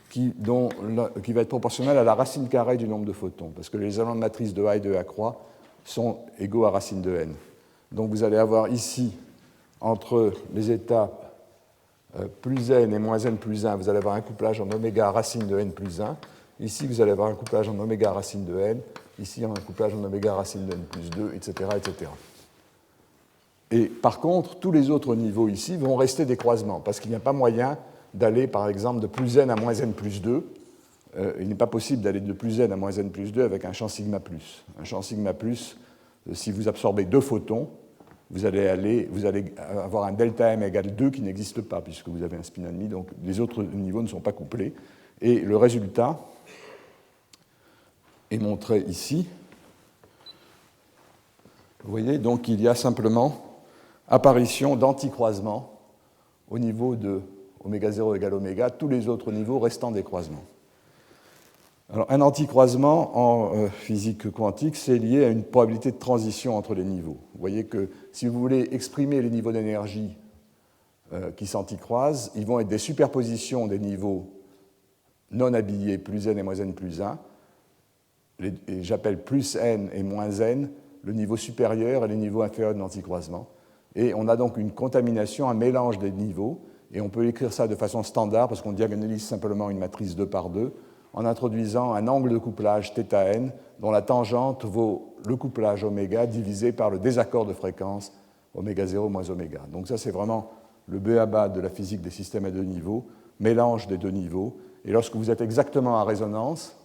qui va être proportionnelle à la racine carrée du nombre de photons, parce que les éléments de matrice de A et de A croix sont égaux à racine de n. Donc vous allez avoir ici, entre les étapes plus n et moins n plus 1, vous allez avoir un couplage en oméga racine de n plus 1. Ici, vous allez avoir un couplage en oméga racine de n. Ici, un couplage en oméga racine de n plus 2, etc., etc. Et par contre, tous les autres niveaux ici vont rester des croisements, parce qu'il n'y a pas moyen d'aller, par exemple, de plus n à moins n plus 2. Il n'est pas possible d'aller de plus n à moins n plus 2 avec un champ sigma plus. Un champ sigma plus, si vous absorbez deux photons, vous allez avoir un delta m égale 2 qui n'existe pas, puisque vous avez un spin ennemi, donc les autres niveaux ne sont pas couplés. Et le résultat est montré ici. Vous voyez, donc il y a simplement apparition d'anticroisements au niveau de oméga 0 égale oméga, tous les autres niveaux restant des croisements. Alors, un anticroisement en physique quantique, c'est lié à une probabilité de transition entre les niveaux. Vous voyez que si vous voulez exprimer les niveaux d'énergie qui s'anticroisent, ils vont être des superpositions des niveaux non habillés, plus n et moins n plus 1. J'appelle plus n et moins n le niveau supérieur et le niveau inférieur de l'anticroisement. Et on a donc une contamination, un mélange des niveaux, et on peut écrire ça de façon standard parce qu'on diagonalise simplement une matrice 2 par 2 en introduisant un angle de couplage θn dont la tangente vaut le couplage oméga divisé par le désaccord de fréquence oméga 0 moins oméga. Donc ça, c'est vraiment le b.a.-ba de la physique des systèmes à deux niveaux, mélange des deux niveaux. Et lorsque vous êtes exactement à résonance,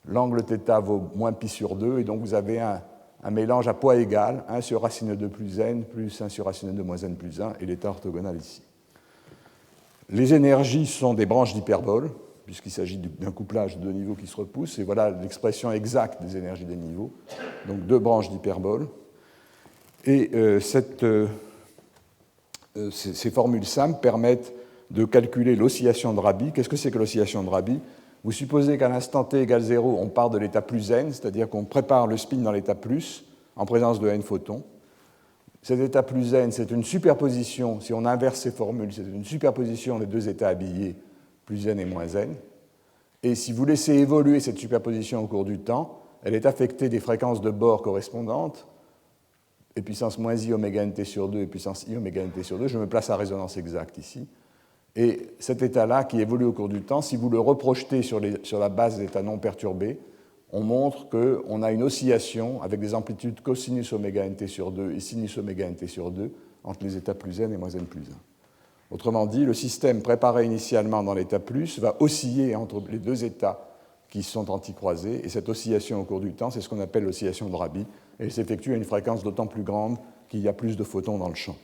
l'angle θ vaut moins pi sur 2, et donc vous avez un mélange à poids égal, 1 sur racine 2 plus n, plus 1 sur racine 2 moins n plus 1, et l'état orthogonal ici. Les énergies sont des branches d'hyperbole, puisqu'il s'agit d'un couplage de deux niveaux qui se repoussent, et voilà l'expression exacte des énergies des niveaux, donc deux branches d'hyperbole. Et ces formules simples permettent de calculer l'oscillation de Rabi. Qu'est-ce que c'est que l'oscillation de Rabi? Vous supposez qu'à l'instant t égale 0, on part de l'état plus n, c'est-à-dire qu'on prépare le spin dans l'état plus, en présence de n photons. Cet état plus n, c'est une superposition, si on inverse ces formules, c'est une superposition des deux états habillés, plus n et moins n. Et si vous laissez évoluer cette superposition au cours du temps, elle est affectée des fréquences de Bohr correspondantes, et puissance moins i oméga nt sur 2 et puissance i oméga nt sur 2. Je me place à résonance exacte ici. Et cet état-là, qui évolue au cours du temps, si vous le reprojetez sur la base d'états non perturbés, on montre qu'on a une oscillation avec des amplitudes cosinus oméga nt sur 2 et sinus oméga nt sur 2 entre les états plus n et moins n plus 1. Autrement dit, le système préparé initialement dans l'état plus va osciller entre les deux états qui sont anticroisés, et cette oscillation au cours du temps, c'est ce qu'on appelle l'oscillation de Rabi, et elle s'effectue à une fréquence d'autant plus grande qu'il y a plus de photons dans le champ.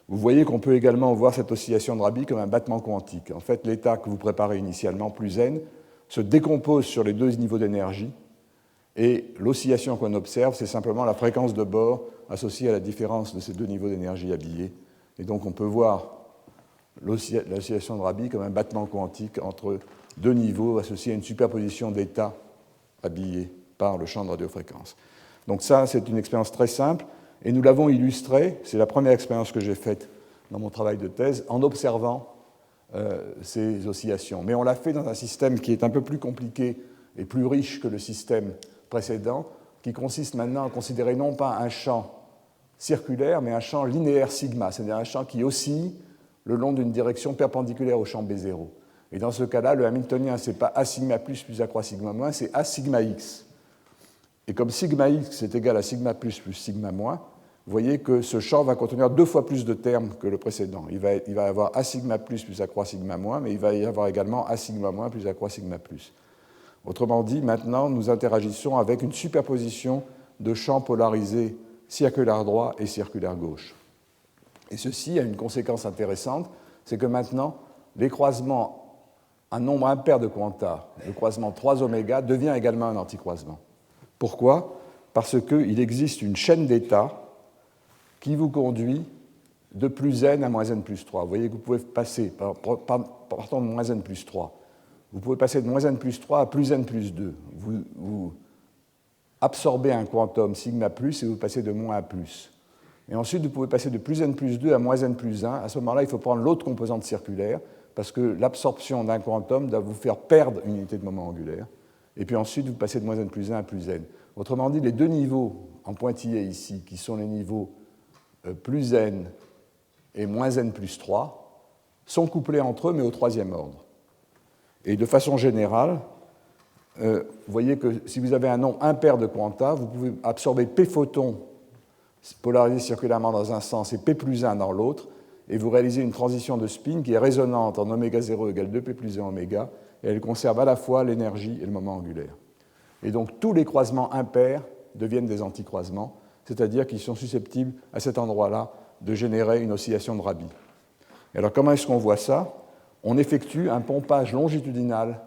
Vous voyez qu'on peut également voir cette oscillation de Rabi comme un battement quantique. En fait, l'état que vous préparez initialement, plus n, se décompose sur les deux niveaux d'énergie, et l'oscillation qu'on observe, c'est simplement la fréquence de Bohr associée à la différence de ces deux niveaux d'énergie habillés. Et donc on peut voir l'oscillation de Rabi comme un battement quantique entre deux niveaux associés à une superposition d'états habillés par le champ de radiofréquence. Donc ça, c'est une expérience très simple, et nous l'avons illustrée, c'est la première expérience que j'ai faite dans mon travail de thèse, en observant ces oscillations. Mais on l'a fait dans un système qui est un peu plus compliqué et plus riche que le système précédent, qui consiste maintenant à considérer non pas un champ circulaire, mais un champ linéaire sigma, c'est-à-dire un champ qui oscille le long d'une direction perpendiculaire au champ B0. Et dans ce cas-là, le Hamiltonien, ce n'est pas A sigma plus A croix sigma moins, c'est A sigma x. Et comme sigma x est égal à sigma plus sigma moins, vous voyez que ce champ va contenir 2 fois plus de termes que le précédent. Il va y avoir A sigma plus A croix sigma moins, mais il va y avoir également A sigma moins plus A croix sigma plus. Autrement dit, maintenant, nous interagissons avec une superposition de champs polarisés circulaire droit et circulaire gauche. Et ceci a une conséquence intéressante, c'est que maintenant, les croisements, un nombre impair de quanta, le croisement 3 oméga, devient également un anticroisement. Pourquoi? Parce qu'il existe une chaîne d'états qui vous conduit de plus n à moins n plus 3. Vous voyez que vous pouvez passer, partant de moins n plus 3, vous pouvez passer de moins n plus 3 à plus n plus 2. Vous absorbez un quantum sigma plus et vous passez de moins à plus. Et ensuite, vous pouvez passer de plus n plus 2 à moins n plus 1. À ce moment-là, il faut prendre l'autre composante circulaire, parce que l'absorption d'un quantum doit vous faire perdre une unité de moment angulaire. Et puis ensuite, vous passez de moins n plus 1 à plus n. Autrement dit, les deux niveaux en pointillé ici, qui sont les niveaux plus n et moins n plus 3, sont couplés entre eux, mais au troisième ordre. Et de façon générale, vous voyez que si vous avez un nombre impair de quanta, vous pouvez absorber P photons polarisés circulairement dans un sens et P plus 1 dans l'autre, et vous réalisez une transition de spin qui est résonante en oméga 0 égale 2P plus 1 oméga, et elle conserve à la fois l'énergie et le moment angulaire. Et donc tous les croisements impairs deviennent des anticroisements, c'est-à-dire qu'ils sont susceptibles, à cet endroit-là, de générer une oscillation de Rabi. Et alors comment est-ce qu'on voit ça? On effectue un pompage longitudinal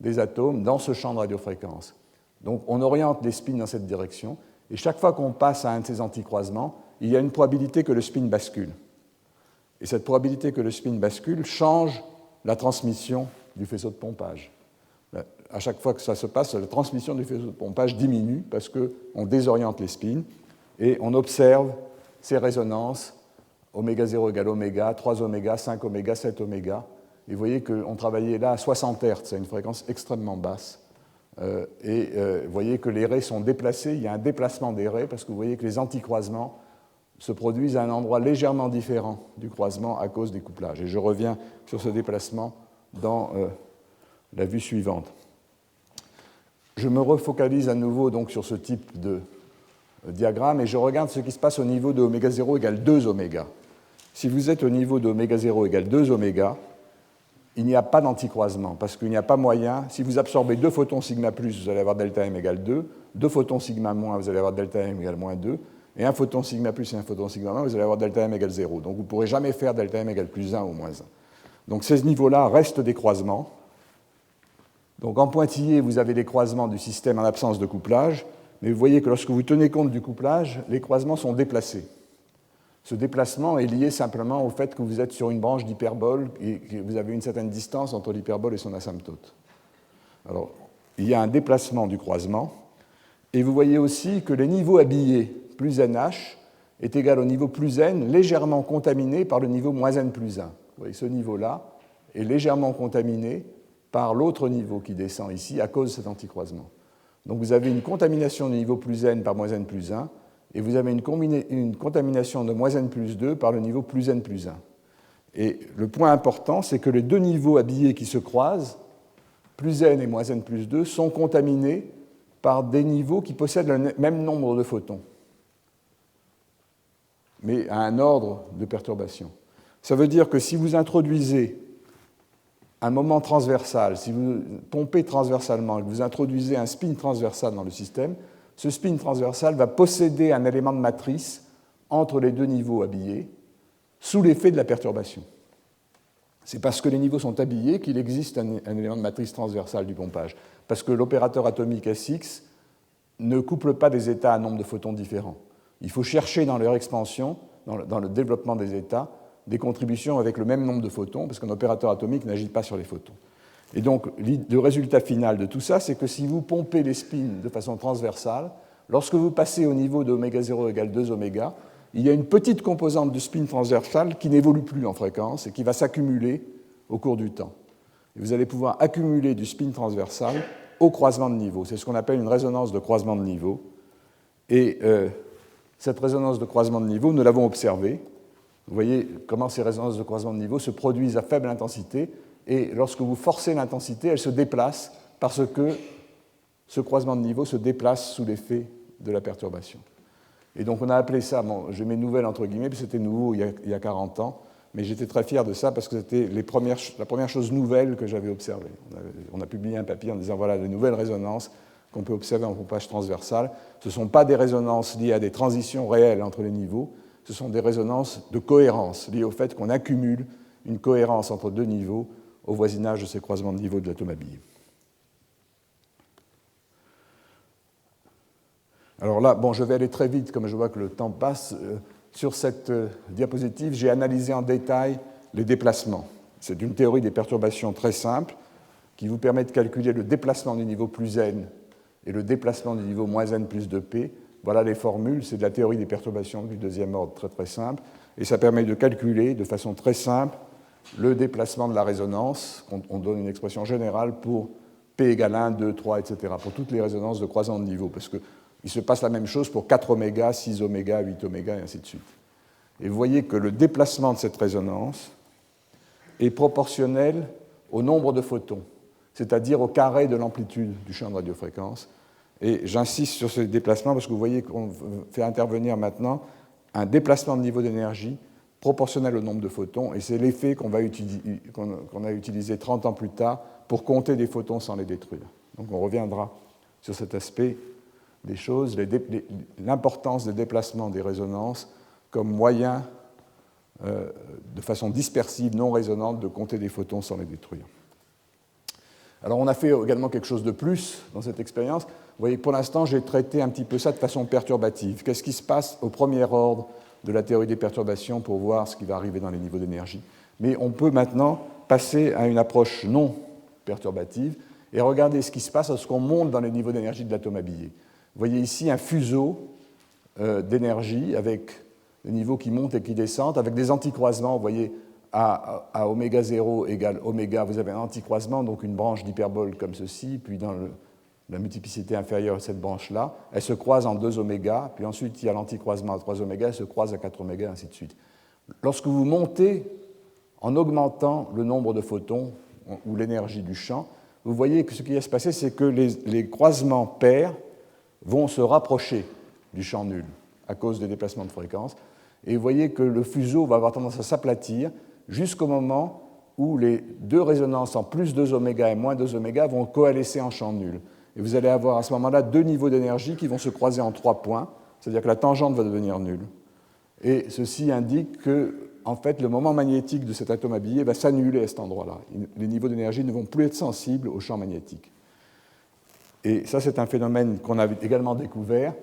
des atomes dans ce champ de radiofréquence. Donc on oriente les spins dans cette direction, et chaque fois qu'on passe à un de ces anticroisements, il y a une probabilité que le spin bascule. Et cette probabilité que le spin bascule change la transmission du faisceau de pompage. À chaque fois que ça se passe, la transmission du faisceau de pompage diminue parce qu'on désoriente les spins et on observe ces résonances oméga 0 égale oméga, 3 oméga, 5 oméga, 7 oméga. Et vous voyez qu'on travaillait là à 60 Hz, à une fréquence extrêmement basse. Vous voyez que les raies sont déplacées, il y a un déplacement des raies parce que vous voyez que les anticroisements se produisent à un endroit légèrement différent du croisement à cause des couplages. Et je reviens sur ce déplacement dans la vue suivante. Je me refocalise à nouveau donc sur ce type de diagramme et je regarde ce qui se passe au niveau de oméga 0 égale 2 oméga. Si vous êtes au niveau de oméga 0 égale 2 oméga, il n'y a pas d'anticroisement, parce qu'il n'y a pas moyen. Si vous absorbez 2 photons sigma plus, vous allez avoir delta m égale 2, 2 photons sigma moins, vous allez avoir delta m égale moins 2, et un photon sigma plus et un photon sigma moins, vous allez avoir delta m égale 0. Donc vous ne pourrez jamais faire delta m égale plus 1 ou moins 1. Donc ces niveaux-là restent des croisements. Donc en pointillé, vous avez des croisements du système en absence de couplage, mais vous voyez que lorsque vous tenez compte du couplage, les croisements sont déplacés. Ce déplacement est lié simplement au fait que vous êtes sur une branche d'hyperbole et que vous avez une certaine distance entre l'hyperbole et son asymptote. Alors, il y a un déplacement du croisement, et vous voyez aussi que le niveau habillé plus NH est égal au niveau plus N, légèrement contaminé par le niveau moins N plus 1. Vous voyez, ce niveau-là est légèrement contaminé par l'autre niveau qui descend ici à cause de cet anticroisement. Donc vous avez une contamination du niveau plus N par moins N plus 1, et vous avez une contamination de moins n plus 2 par le niveau plus n plus 1. Et le point important, c'est que les deux niveaux habillés qui se croisent, plus n et moins n plus 2, sont contaminés par des niveaux qui possèdent le même nombre de photons, mais à un ordre de perturbation. Ça veut dire que si vous introduisez un moment transversal, si vous pompez transversalement et que vous introduisez un spin transversal dans le système, ce spin transversal va posséder un élément de matrice entre les deux niveaux habillés sous l'effet de la perturbation. C'est parce que les niveaux sont habillés qu'il existe un élément de matrice transversale du pompage, parce que l'opérateur atomique Sx ne couple pas des états à nombre de photons différents. Il faut chercher dans leur expansion, dans le développement des états, des contributions avec le même nombre de photons, parce qu'un opérateur atomique n'agit pas sur les photons. Et donc, le résultat final de tout ça, c'est que si vous pompez les spins de façon transversale, lorsque vous passez au niveau de oméga 0 égale 2 oméga, il y a une petite composante de spin transversal qui n'évolue plus en fréquence et qui va s'accumuler au cours du temps. Et vous allez pouvoir accumuler du spin transversal au croisement de niveau. C'est ce qu'on appelle une résonance de croisement de niveau. Et cette résonance de croisement de niveau, nous l'avons observée. Vous voyez comment ces résonances de croisement de niveau se produisent à faible intensité. Et lorsque vous forcez l'intensité, elle se déplace parce que ce croisement de niveau se déplace sous l'effet de la perturbation. Et donc on a appelé ça, bon, je mets nouvelle entre guillemets, puis c'était nouveau il y a 40 ans, mais j'étais très fier de ça parce que c'était la première chose nouvelle que j'avais observée. On a publié un papier en disant voilà les nouvelles résonances qu'on peut observer en pompage transversal. Ce ne sont pas des résonances liées à des transitions réelles entre les niveaux, ce sont des résonances de cohérence liées au fait qu'on accumule une cohérence entre deux niveaux au voisinage de ces croisements de niveau de l'atome habillé. Alors là, bon, je vais aller très vite, comme je vois que le temps passe. Sur cette diapositive, j'ai analysé en détail les déplacements. C'est une théorie des perturbations très simple qui vous permet de calculer le déplacement du niveau plus n et le déplacement du niveau moins n plus 2p. Voilà les formules, c'est de la théorie des perturbations du deuxième ordre très très simple. Et ça permet de calculer de façon très simple le déplacement de la résonance. On donne une expression générale pour p égale 1, 2, 3, etc. pour toutes les résonances de croisement de niveau. Parce qu'il se passe la même chose pour 4 oméga, 6 oméga, 8 oméga, et ainsi de suite. Et vous voyez que le déplacement de cette résonance est proportionnel au nombre de photons, c'est-à-dire au carré de l'amplitude du champ de radiofréquence. Et j'insiste sur ce déplacement parce que vous voyez qu'on fait intervenir maintenant un déplacement de niveau d'énergie proportionnel au nombre de photons, et c'est l'effet qu'on a utilisé 30 ans plus tard pour compter des photons sans les détruire. Donc on reviendra sur cet aspect des choses, l'importance des déplacements des résonances comme moyen, de façon dispersive, non résonante, de compter des photons sans les détruire. Alors on a fait également quelque chose de plus dans cette expérience. Vous voyez, pour l'instant, j'ai traité un petit peu ça de façon perturbative. Qu'est-ce qui se passe au premier ordre de la théorie des perturbations pour voir ce qui va arriver dans les niveaux d'énergie? Mais on peut maintenant passer à une approche non perturbative et regarder ce qui se passe lorsqu'on monte dans les niveaux d'énergie de l'atome habillé. Vous voyez ici un fuseau d'énergie avec des niveaux qui montent et qui descendent, avec des anticroisements. Vous voyez, à oméga 0 égale oméga, vous avez un anticroisement, donc une branche d'hyperbole comme ceci, puis dans la multiplicité inférieure à cette branche-là, elle se croise en 2 oméga, puis ensuite il y a l'anticroisement à 3 oméga, elle se croise à 4 oméga, ainsi de suite. Lorsque vous montez en augmentant le nombre de photons ou l'énergie du champ, vous voyez que ce qui va se passer, c'est que les croisements pairs vont se rapprocher du champ nul à cause des déplacements de fréquence. Et vous voyez que le fuseau va avoir tendance à s'aplatir jusqu'au moment où les deux résonances en plus 2 oméga et moins 2 oméga vont coalescer en champ nul. Et vous allez avoir à ce moment-là deux niveaux d'énergie qui vont se croiser en 3 points, c'est-à-dire que la tangente va devenir nulle. Et ceci indique que, en fait, le moment magnétique de cet atome habillé va s'annuler à cet endroit-là. Les niveaux d'énergie ne vont plus être sensibles au champ magnétique. Et ça, c'est un phénomène qu'on a également découvert,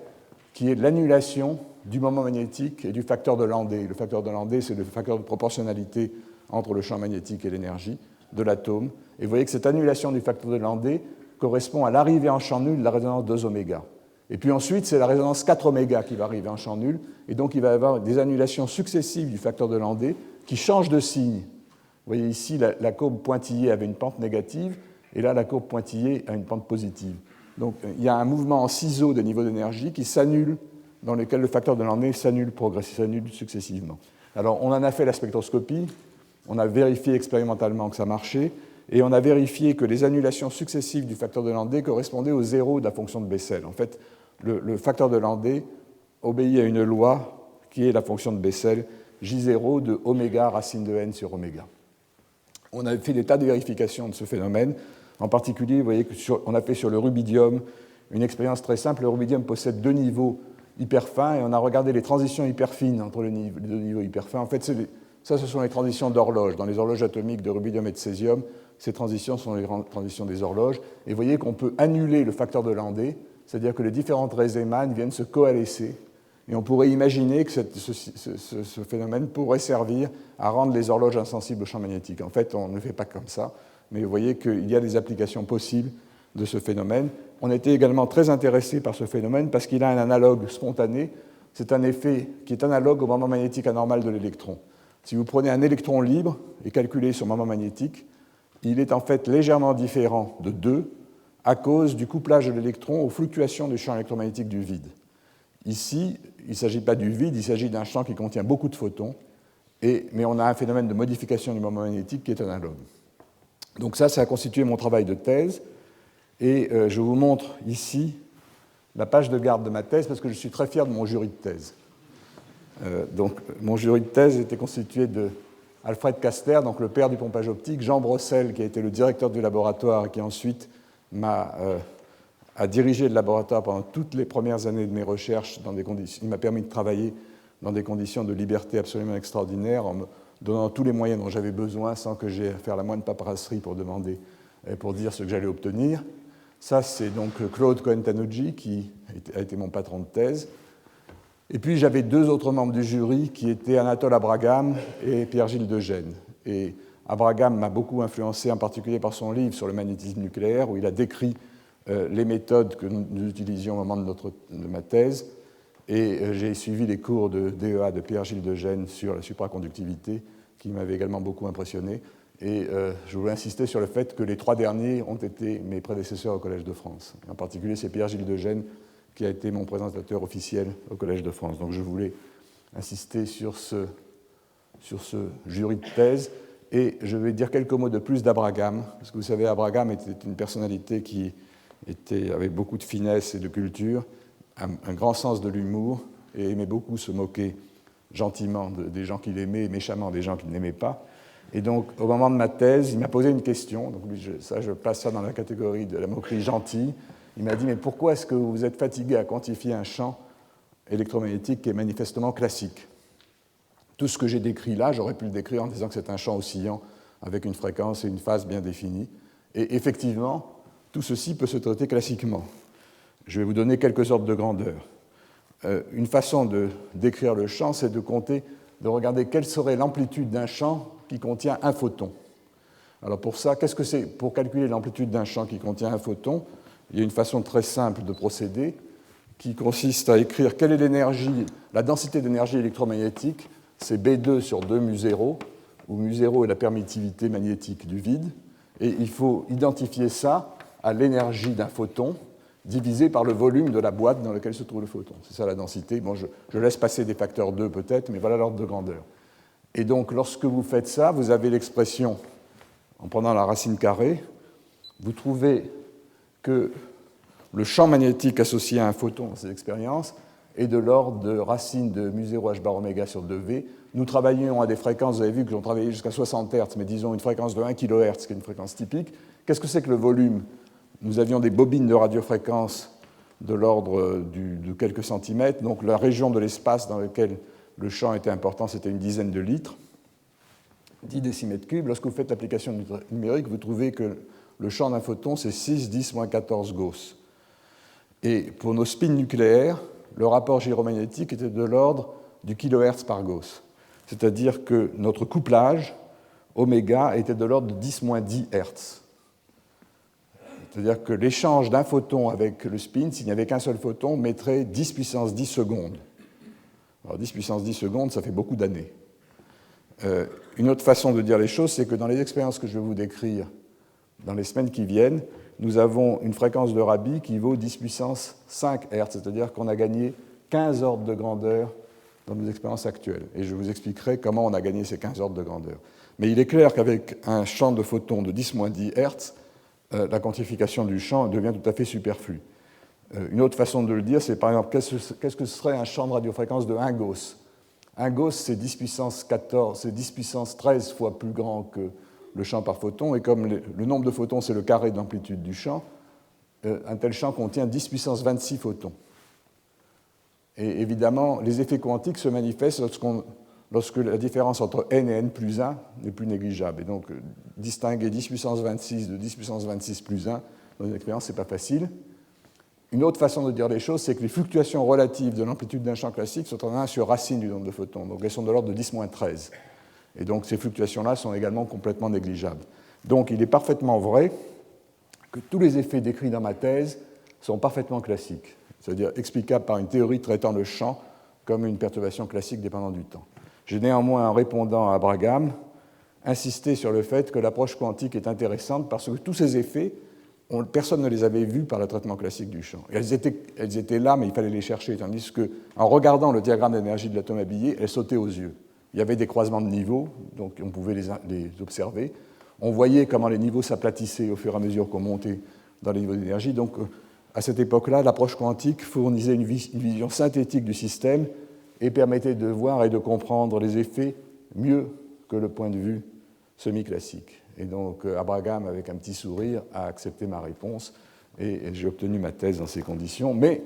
qui est l'annulation du moment magnétique et du facteur de Landé. Le facteur de Landé, c'est le facteur de proportionnalité entre le champ magnétique et l'énergie de l'atome. Et vous voyez que cette annulation du facteur de Landé correspond à l'arrivée en champ nul de la résonance 2 oméga. Et puis ensuite, c'est la résonance 4 oméga qui va arriver en champ nul, et donc il va y avoir des annulations successives du facteur de Landé qui changent de signe. Vous voyez ici, la courbe pointillée avait une pente négative, et là, la courbe pointillée a une pente positive. Donc il y a un mouvement en ciseaux de niveau d'énergie qui s'annule, dans lequel le facteur de Landé s'annule successivement. Alors on en a fait la spectroscopie, on a vérifié expérimentalement que ça marchait, et on a vérifié que les annulations successives du facteur de Landé correspondaient au zéro de la fonction de Bessel. En fait, le facteur de Landé obéit à une loi qui est la fonction de Bessel, J0 de oméga racine de n sur oméga. On a fait des tas de vérifications de ce phénomène. En particulier, vous voyez qu'on a fait sur le rubidium une expérience très simple. Le rubidium possède 2 niveaux hyper fins et on a regardé les transitions hyper fines entre les 2 niveaux hyper fins. En fait, ça, ce sont les transitions d'horloge. Dans les horloges atomiques de rubidium et de césium, ces transitions sont les transitions des horloges. Et vous voyez qu'on peut annuler le facteur de Landé, c'est-à-dire que les différentes Riemann viennent se coalescer Et on pourrait imaginer que ce phénomène pourrait servir à rendre les horloges insensibles au champ magnétique. En fait, on ne fait pas comme ça, mais vous voyez qu'il y a des applications possibles de ce phénomène. On était également très intéressé par ce phénomène parce qu'il a un analogue spontané. C'est un effet qui est analogue au moment magnétique anormal de l'électron. Si vous prenez un électron libre et calculez son moment magnétique, il est en fait légèrement différent de 2 à cause du couplage de l'électron aux fluctuations du champ électromagnétique du vide. Ici, il ne s'agit pas du vide, il s'agit d'un champ qui contient beaucoup de photons, mais on a un phénomène de modification du moment magnétique qui est analogue. Donc ça a constitué mon travail de thèse, et je vous montre ici la page de garde de ma thèse, parce que je suis très fier de mon jury de thèse. Donc mon jury de thèse était constitué de Alfred Caster, donc le père du pompage optique, Jean Brossel, qui a été le directeur du laboratoire et qui ensuite a dirigé le laboratoire pendant toutes les premières années de mes recherches. Il m'a permis de travailler dans des conditions de liberté absolument extraordinaires, en me donnant tous les moyens dont j'avais besoin sans que j'aie à faire la moindre paperasserie pour demander et pour dire ce que j'allais obtenir. Ça, c'est donc Claude Cohen-Tanouji, qui a été mon patron de thèse. Et puis, j'avais 2 autres membres du jury, qui étaient Anatole Abragam et Pierre-Gilles Degène. Et Abragam m'a beaucoup influencé, en particulier par son livre sur le magnétisme nucléaire, où il a décrit les méthodes que nous utilisions au moment de ma thèse. Et j'ai suivi les cours de DEA de Pierre-Gilles Degène sur la supraconductivité, qui m'avait également beaucoup impressionné. Et je voulais insister sur le fait que les 3 derniers ont été mes prédécesseurs au Collège de France. En particulier, c'est Pierre-Gilles Degène qui a été mon présentateur officiel au Collège de France. Donc je voulais insister sur ce jury de thèse. Et je vais dire quelques mots de plus d'Abraham, parce que vous savez, Abraham était une personnalité qui avait beaucoup de finesse et de culture, un grand sens de l'humour, et aimait beaucoup se moquer gentiment des gens qu'il aimait et méchamment des gens qu'il n'aimait pas. Et donc, au moment de ma thèse, il m'a posé une question. Donc, je place ça dans la catégorie de la moquerie gentille. Il m'a dit, mais pourquoi est-ce que vous êtes fatigué à quantifier un champ électromagnétique qui est manifestement classique? Tout ce que j'ai décrit là, j'aurais pu le décrire en disant que c'est un champ oscillant avec une fréquence et une phase bien définies. Et effectivement, tout ceci peut se traiter classiquement. Je vais vous donner quelques ordres de grandeur. Une façon de décrire le champ, c'est de regarder quelle serait l'amplitude d'un champ qui contient un photon. Alors pour ça, qu'est-ce que c'est? Pour calculer l'amplitude d'un champ qui contient un photon, il y a une façon très simple de procéder qui consiste à écrire quelle est l'énergie, la densité d'énergie électromagnétique, c'est B2 sur 2 μ0, où μ0 est la permittivité magnétique du vide, et il faut identifier ça à l'énergie d'un photon divisé par le volume de la boîte dans laquelle se trouve le photon. C'est ça la densité. Bon, je laisse passer des facteurs 2 peut-être, mais voilà l'ordre de grandeur. Et donc, lorsque vous faites ça, vous avez l'expression, en prenant la racine carrée, vous trouvez que le champ magnétique associé à un photon dans ces expériences est de l'ordre de racine de μ0 h bar oméga sur 2v. Nous travaillions à des fréquences, vous avez vu que j'en travaillais jusqu'à 60 Hz, mais disons une fréquence de 1 kHz, qui est une fréquence typique. Qu'est-ce que c'est que le volume? Nous avions des bobines de radiofréquence de l'ordre de quelques centimètres, donc la région de l'espace dans lequel le champ était important, c'était une dizaine de litres, 10 décimètres cubes. Lorsque vous faites l'application numérique, vous trouvez que le champ d'un photon, c'est 6, 10, moins 14 Gauss. Et pour nos spins nucléaires, le rapport gyromagnétique était de l'ordre du kilohertz par Gauss. C'est-à-dire que notre couplage, oméga, était de l'ordre de 10 moins 10 Hertz. C'est-à-dire que l'échange d'un photon avec le spin, s'il n'y avait qu'un seul photon, mettrait 10 puissance 10 secondes. Alors 10 puissance 10 secondes, ça fait beaucoup d'années. Une autre façon de dire les choses, c'est que dans les expériences que je vais vous décrire dans les semaines qui viennent, nous avons une fréquence de Rabi qui vaut 10 puissance 5 Hz, c'est-à-dire qu'on a gagné 15 ordres de grandeur dans nos expériences actuelles. Et je vous expliquerai comment on a gagné ces 15 ordres de grandeur. Mais il est clair qu'avec un champ de photons de 10 moins 10 Hz, la quantification du champ devient tout à fait superflue. Une autre façon de le dire, c'est par exemple, qu'est-ce que serait un champ de radiofréquence de 1 Gauss? 1 Gauss, c'est 10 puissance 14, c'est 10 puissance 13 fois plus grand que le champ par photon, et comme le nombre de photons, c'est le carré de l'amplitude du champ, un tel champ contient 10 puissance 26 photons. Et évidemment, les effets quantiques se manifestent lorsque la différence entre n et n plus 1 n'est plus négligeable. Et donc, distinguer 10 puissance 26 de 10 puissance 26 plus 1 dans une expérience, ce n'est pas facile. Une autre façon de dire les choses, c'est que les fluctuations relatives de l'amplitude d'un champ classique sont en 1 sur racine du nombre de photons. Donc elles sont de l'ordre de 10-13. Et donc ces fluctuations-là sont également complètement négligeables. Donc il est parfaitement vrai que tous les effets décrits dans ma thèse sont parfaitement classiques, c'est-à-dire explicables par une théorie traitant le champ comme une perturbation classique dépendant du temps. J'ai néanmoins, en répondant à Bragam, insisté sur le fait que l'approche quantique est intéressante parce que tous ces effets, personne ne les avait vus par le traitement classique du champ. Et elles étaient là, mais il fallait les chercher, tandis qu'en regardant le diagramme d'énergie de l'atome habillé, elles sautaient aux yeux. Il y avait des croisements de niveaux, donc on pouvait les observer. On voyait comment les niveaux s'aplatissaient au fur et à mesure qu'on montait dans les niveaux d'énergie. Donc, à cette époque-là, l'approche quantique fournissait une vision synthétique du système et permettait de voir et de comprendre les effets mieux que le point de vue semi-classique. Et donc, Abraham, avec un petit sourire, a accepté ma réponse et j'ai obtenu ma thèse dans ces conditions. Mais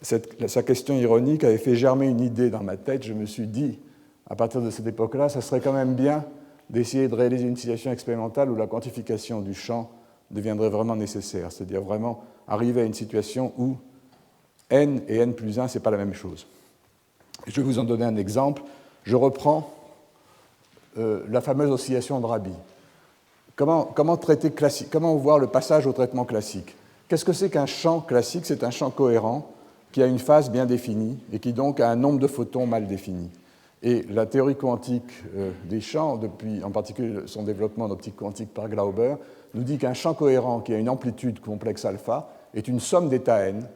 sa question ironique avait fait germer une idée dans ma tête. Je me suis dit, à partir de cette époque-là, ça serait quand même bien d'essayer de réaliser une situation expérimentale où la quantification du champ deviendrait vraiment nécessaire, c'est-à-dire vraiment arriver à une situation où n et n plus 1, ce n'est pas la même chose. Et je vais vous en donner un exemple. Je reprends la fameuse oscillation de Rabi. Comment voir le passage au traitement classique? Qu'est-ce que c'est qu'un champ classique? C'est un champ cohérent qui a une phase bien définie et qui donc a un nombre de photons mal défini. Et la théorie quantique des champs, depuis en particulier son développement en optique quantique par Glauber, nous dit qu'un champ cohérent qui a une amplitude complexe alpha est une somme d'états n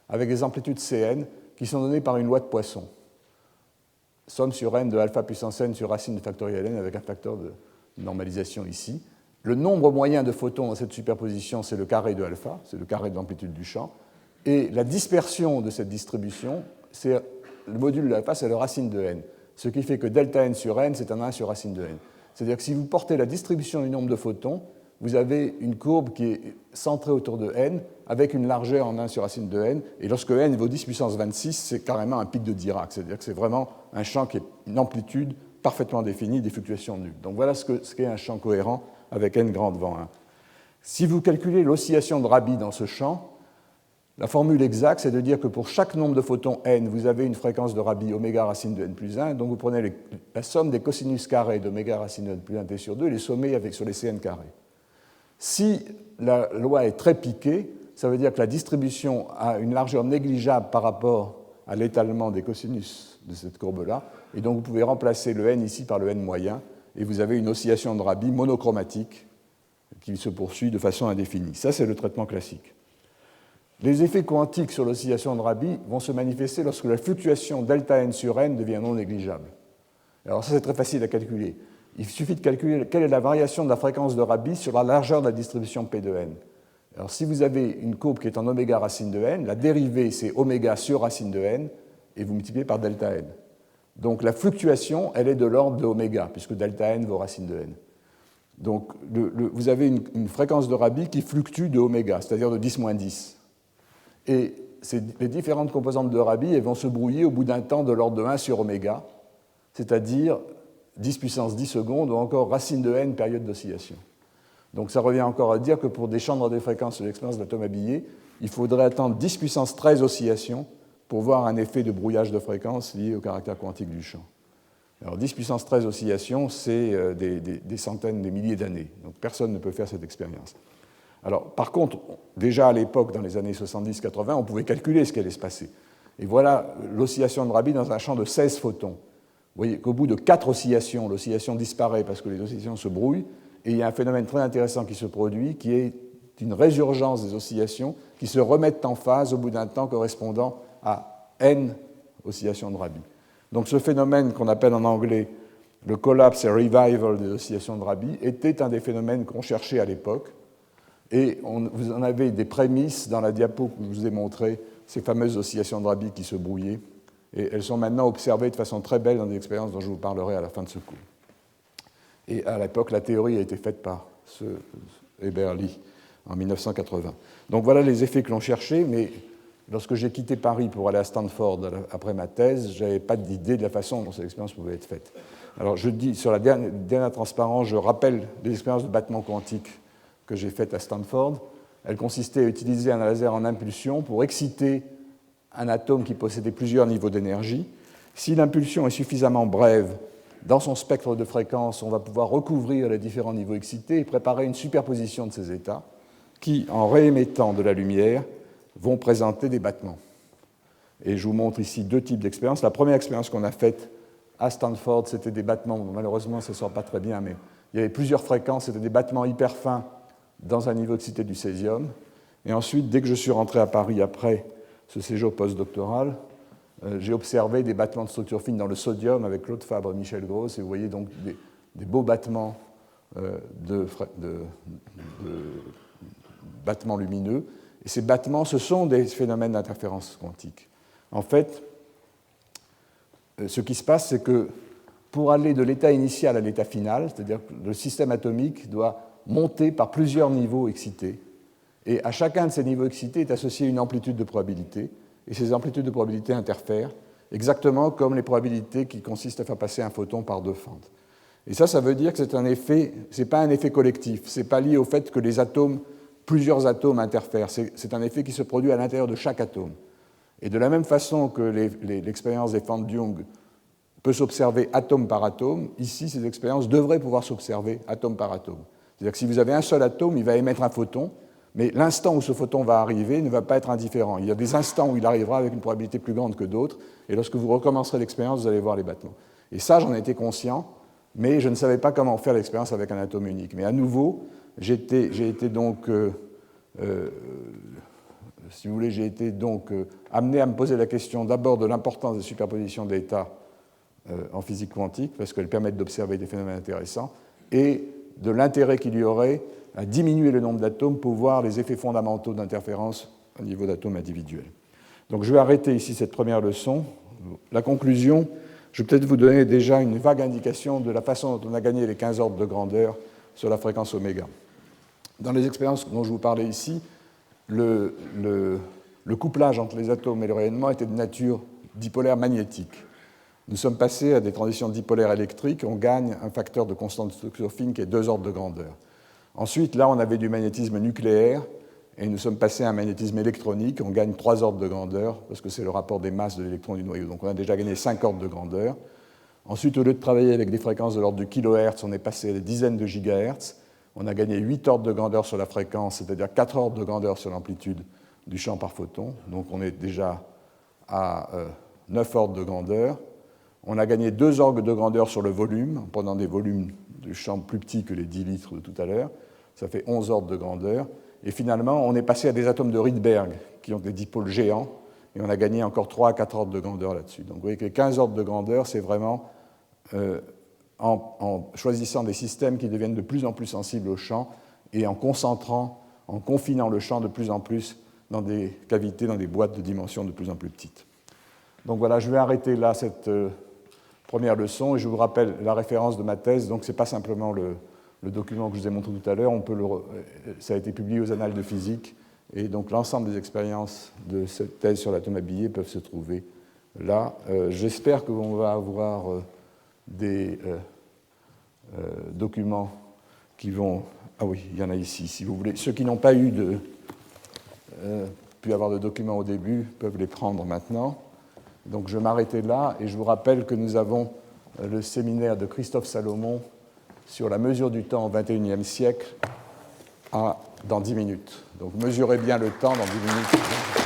avec des amplitudes Cn qui sont données par une loi de Poisson. Somme sur n de alpha puissance n sur racine de factoriel n avec un facteur de normalisation ici. Le nombre moyen de photons dans cette superposition, c'est le carré de alpha, c'est le carré de l'amplitude du champ. Et la dispersion de cette distribution, c'est le module de alpha, c'est le racine de n. Ce qui fait que delta n sur n, c'est un 1 sur racine de n. C'est-à-dire que si vous portez la distribution du nombre de photons, vous avez une courbe qui est centrée autour de n, avec une largeur en 1 sur racine de n. Et lorsque n vaut 10 puissance 26, c'est carrément un pic de Dirac. C'est-à-dire que c'est vraiment un champ qui est une amplitude parfaitement définie, des fluctuations nulles. Donc voilà ce qu'est un champ cohérent avec n grand devant 1. Si vous calculez l'oscillation de Rabi dans ce champ, la formule exacte, c'est de dire que pour chaque nombre de photons n, vous avez une fréquence de Rabi oméga racine de n plus 1, donc vous prenez la somme des cosinus carrés d'oméga racine de n plus 1 t sur 2 et les sommez sur les Cn carrés. Si la loi est très piquée, ça veut dire que la distribution a une largeur négligeable par rapport à l'étalement des cosinus de cette courbe-là, et donc vous pouvez remplacer le n ici par le n moyen, et vous avez une oscillation de Rabi monochromatique qui se poursuit de façon indéfinie. Ça, c'est le traitement classique. Les effets quantiques sur l'oscillation de Rabi vont se manifester lorsque la fluctuation delta n sur n devient non négligeable. Alors ça, c'est très facile à calculer. Il suffit de calculer quelle est la variation de la fréquence de Rabi sur la largeur de la distribution P de n. Alors si vous avez une courbe qui est en oméga racine de n, la dérivée, c'est oméga sur racine de n, et vous multipliez par delta n. Donc la fluctuation, elle est de l'ordre de oméga, puisque delta n vaut racine de n. Donc vous avez une fréquence de Rabi qui fluctue de oméga, c'est-à-dire de 10-10. Et les différentes composantes de Rabi, elles vont se brouiller au bout d'un temps de l'ordre de 1 sur oméga, c'est-à-dire 10 puissance 10 secondes ou encore racine de n période d'oscillation. Donc ça revient encore à dire que pour des champs de radiofréquence de l'expérience de l'atome habillé, il faudrait attendre 10 puissance 13 oscillations pour voir un effet de brouillage de fréquence lié au caractère quantique du champ. Alors 10 puissance 13 oscillations, c'est des centaines, des milliers d'années. Donc personne ne peut faire cette expérience. Alors, par contre, déjà à l'époque, dans les années 70-80, on pouvait calculer ce qui allait se passer. Et voilà l'oscillation de Rabi dans un champ de 16 photons. Vous voyez qu'au bout de 4 oscillations, l'oscillation disparaît parce que les oscillations se brouillent, et il y a un phénomène très intéressant qui se produit, qui est une résurgence des oscillations qui se remettent en phase au bout d'un temps correspondant à n oscillations de Rabi. Donc ce phénomène qu'on appelle en anglais le collapse et revival des oscillations de Rabi était un des phénomènes qu'on cherchait à l'époque. Et vous en avez des prémices dans la diapo que je vous ai montré, ces fameuses oscillations de Rabi qui se brouillaient. Et elles sont maintenant observées de façon très belle dans des expériences dont je vous parlerai à la fin de ce cours. Et à l'époque, la théorie a été faite par ce Eberly en 1980. Donc voilà les effets que l'on cherchait, mais lorsque j'ai quitté Paris pour aller à Stanford après ma thèse, je n'avais pas d'idée de la façon dont cette expérience pouvait être faite. Alors je dis, sur la dernière transparence, je rappelle les expériences de battement quantique que j'ai faites à Stanford. Elle consistait à utiliser un laser en impulsion pour exciter un atome qui possédait plusieurs niveaux d'énergie. Si l'impulsion est suffisamment brève, dans son spectre de fréquence, on va pouvoir recouvrir les différents niveaux excités et préparer une superposition de ces états qui, en réémettant de la lumière, vont présenter des battements. Et je vous montre ici deux types d'expériences. La première expérience qu'on a faite à Stanford, c'était des battements, malheureusement ça ne sort pas très bien, mais il y avait plusieurs fréquences, c'était des battements hyper fins dans un niveau excité du césium. Et ensuite, dès que je suis rentré à Paris après ce séjour postdoctoral, j'ai observé des battements de structure fine dans le sodium avec Claude Fabre et Michel Gross, et vous voyez donc des beaux battements battements lumineux. Et ces battements, ce sont des phénomènes d'interférence quantique. En fait, ce qui se passe, c'est que pour aller de l'état initial à l'état final, c'est-à-dire que le système atomique doit monter par plusieurs niveaux excités. Et à chacun de ces niveaux excités est associée une amplitude de probabilité. Et ces amplitudes de probabilité interfèrent, exactement comme les probabilités qui consistent à faire passer un photon par deux fentes. Et ça veut dire que c'est un effet, ce n'est pas un effet collectif, ce n'est pas lié au fait que les atomes, plusieurs atomes interfèrent, c'est un effet qui se produit à l'intérieur de chaque atome. Et de la même façon que l'expérience des fentes Young peut s'observer atome par atome, ici, ces expériences devraient pouvoir s'observer atome par atome. C'est-à-dire que si vous avez un seul atome, il va émettre un photon, mais l'instant où ce photon va arriver ne va pas être indifférent. Il y a des instants où il arrivera avec une probabilité plus grande que d'autres, et lorsque vous recommencerez l'expérience, vous allez voir les battements. Et ça, j'en étais conscient, mais je ne savais pas comment faire l'expérience avec un atome unique. Mais à nouveau, j'ai été donc amené à me poser la question d'abord de l'importance des superpositions d'états en physique quantique, parce qu'elles permettent d'observer des phénomènes intéressants, et de l'intérêt qu'il y aurait à diminuer le nombre d'atomes pour voir les effets fondamentaux d'interférence au niveau d'atomes individuels. Donc je vais arrêter ici cette première leçon. La conclusion, je vais peut-être vous donner déjà une vague indication de la façon dont on a gagné les 15 ordres de grandeur sur la fréquence oméga. Dans les expériences dont je vous parlais ici, le couplage entre les atomes et le rayonnement était de nature dipolaire magnétique. Nous sommes passés à des transitions dipolaires électriques, on gagne un facteur de constante de structure fine qui est 2 ordres de grandeur. Ensuite, là, on avait du magnétisme nucléaire, et nous sommes passés à un magnétisme électronique, on gagne 3 ordres de grandeur, parce que c'est le rapport des masses de l'électron du noyau. Donc on a déjà gagné 5 ordres de grandeur. Ensuite, au lieu de travailler avec des fréquences de l'ordre du kilohertz, on est passé à des dizaines de gigahertz. On a gagné 8 ordres de grandeur sur la fréquence, c'est-à-dire 4 ordres de grandeur sur l'amplitude du champ par photon. Donc on est déjà à 9 ordres de grandeur. On a gagné 2 ordres de grandeur sur le volume, en prenant des volumes du champ plus petits que les 10 litres de tout à l'heure. Ça fait 11 ordres de grandeur. Et finalement, on est passé à des atomes de Rydberg, qui ont des dipôles géants, et on a gagné encore 3 à 4 ordres de grandeur là-dessus. Donc vous voyez que les 15 ordres de grandeur, c'est vraiment en choisissant des systèmes qui deviennent de plus en plus sensibles au champ, et en concentrant, en confinant le champ de plus en plus dans des cavités, dans des boîtes de dimensions de plus en plus petites. Donc voilà, je vais arrêter là cette première leçon, et je vous rappelle la référence de ma thèse. Donc ce n'est pas simplement le document que je vous ai montré tout à l'heure, ça a été publié aux Annales de physique, et donc l'ensemble des expériences de cette thèse sur l'atome habillé peuvent se trouver là. J'espère qu'on va avoir des documents qui vont... Ah oui, il y en a ici, si vous voulez. Ceux qui n'ont pas pu avoir de documents au début peuvent les prendre maintenant. Donc je vais m'arrêter là, et je vous rappelle que nous avons le séminaire de Christophe Salomon sur la mesure du temps au XXIe siècle dans 10 minutes. Donc mesurez bien le temps dans 10 minutes.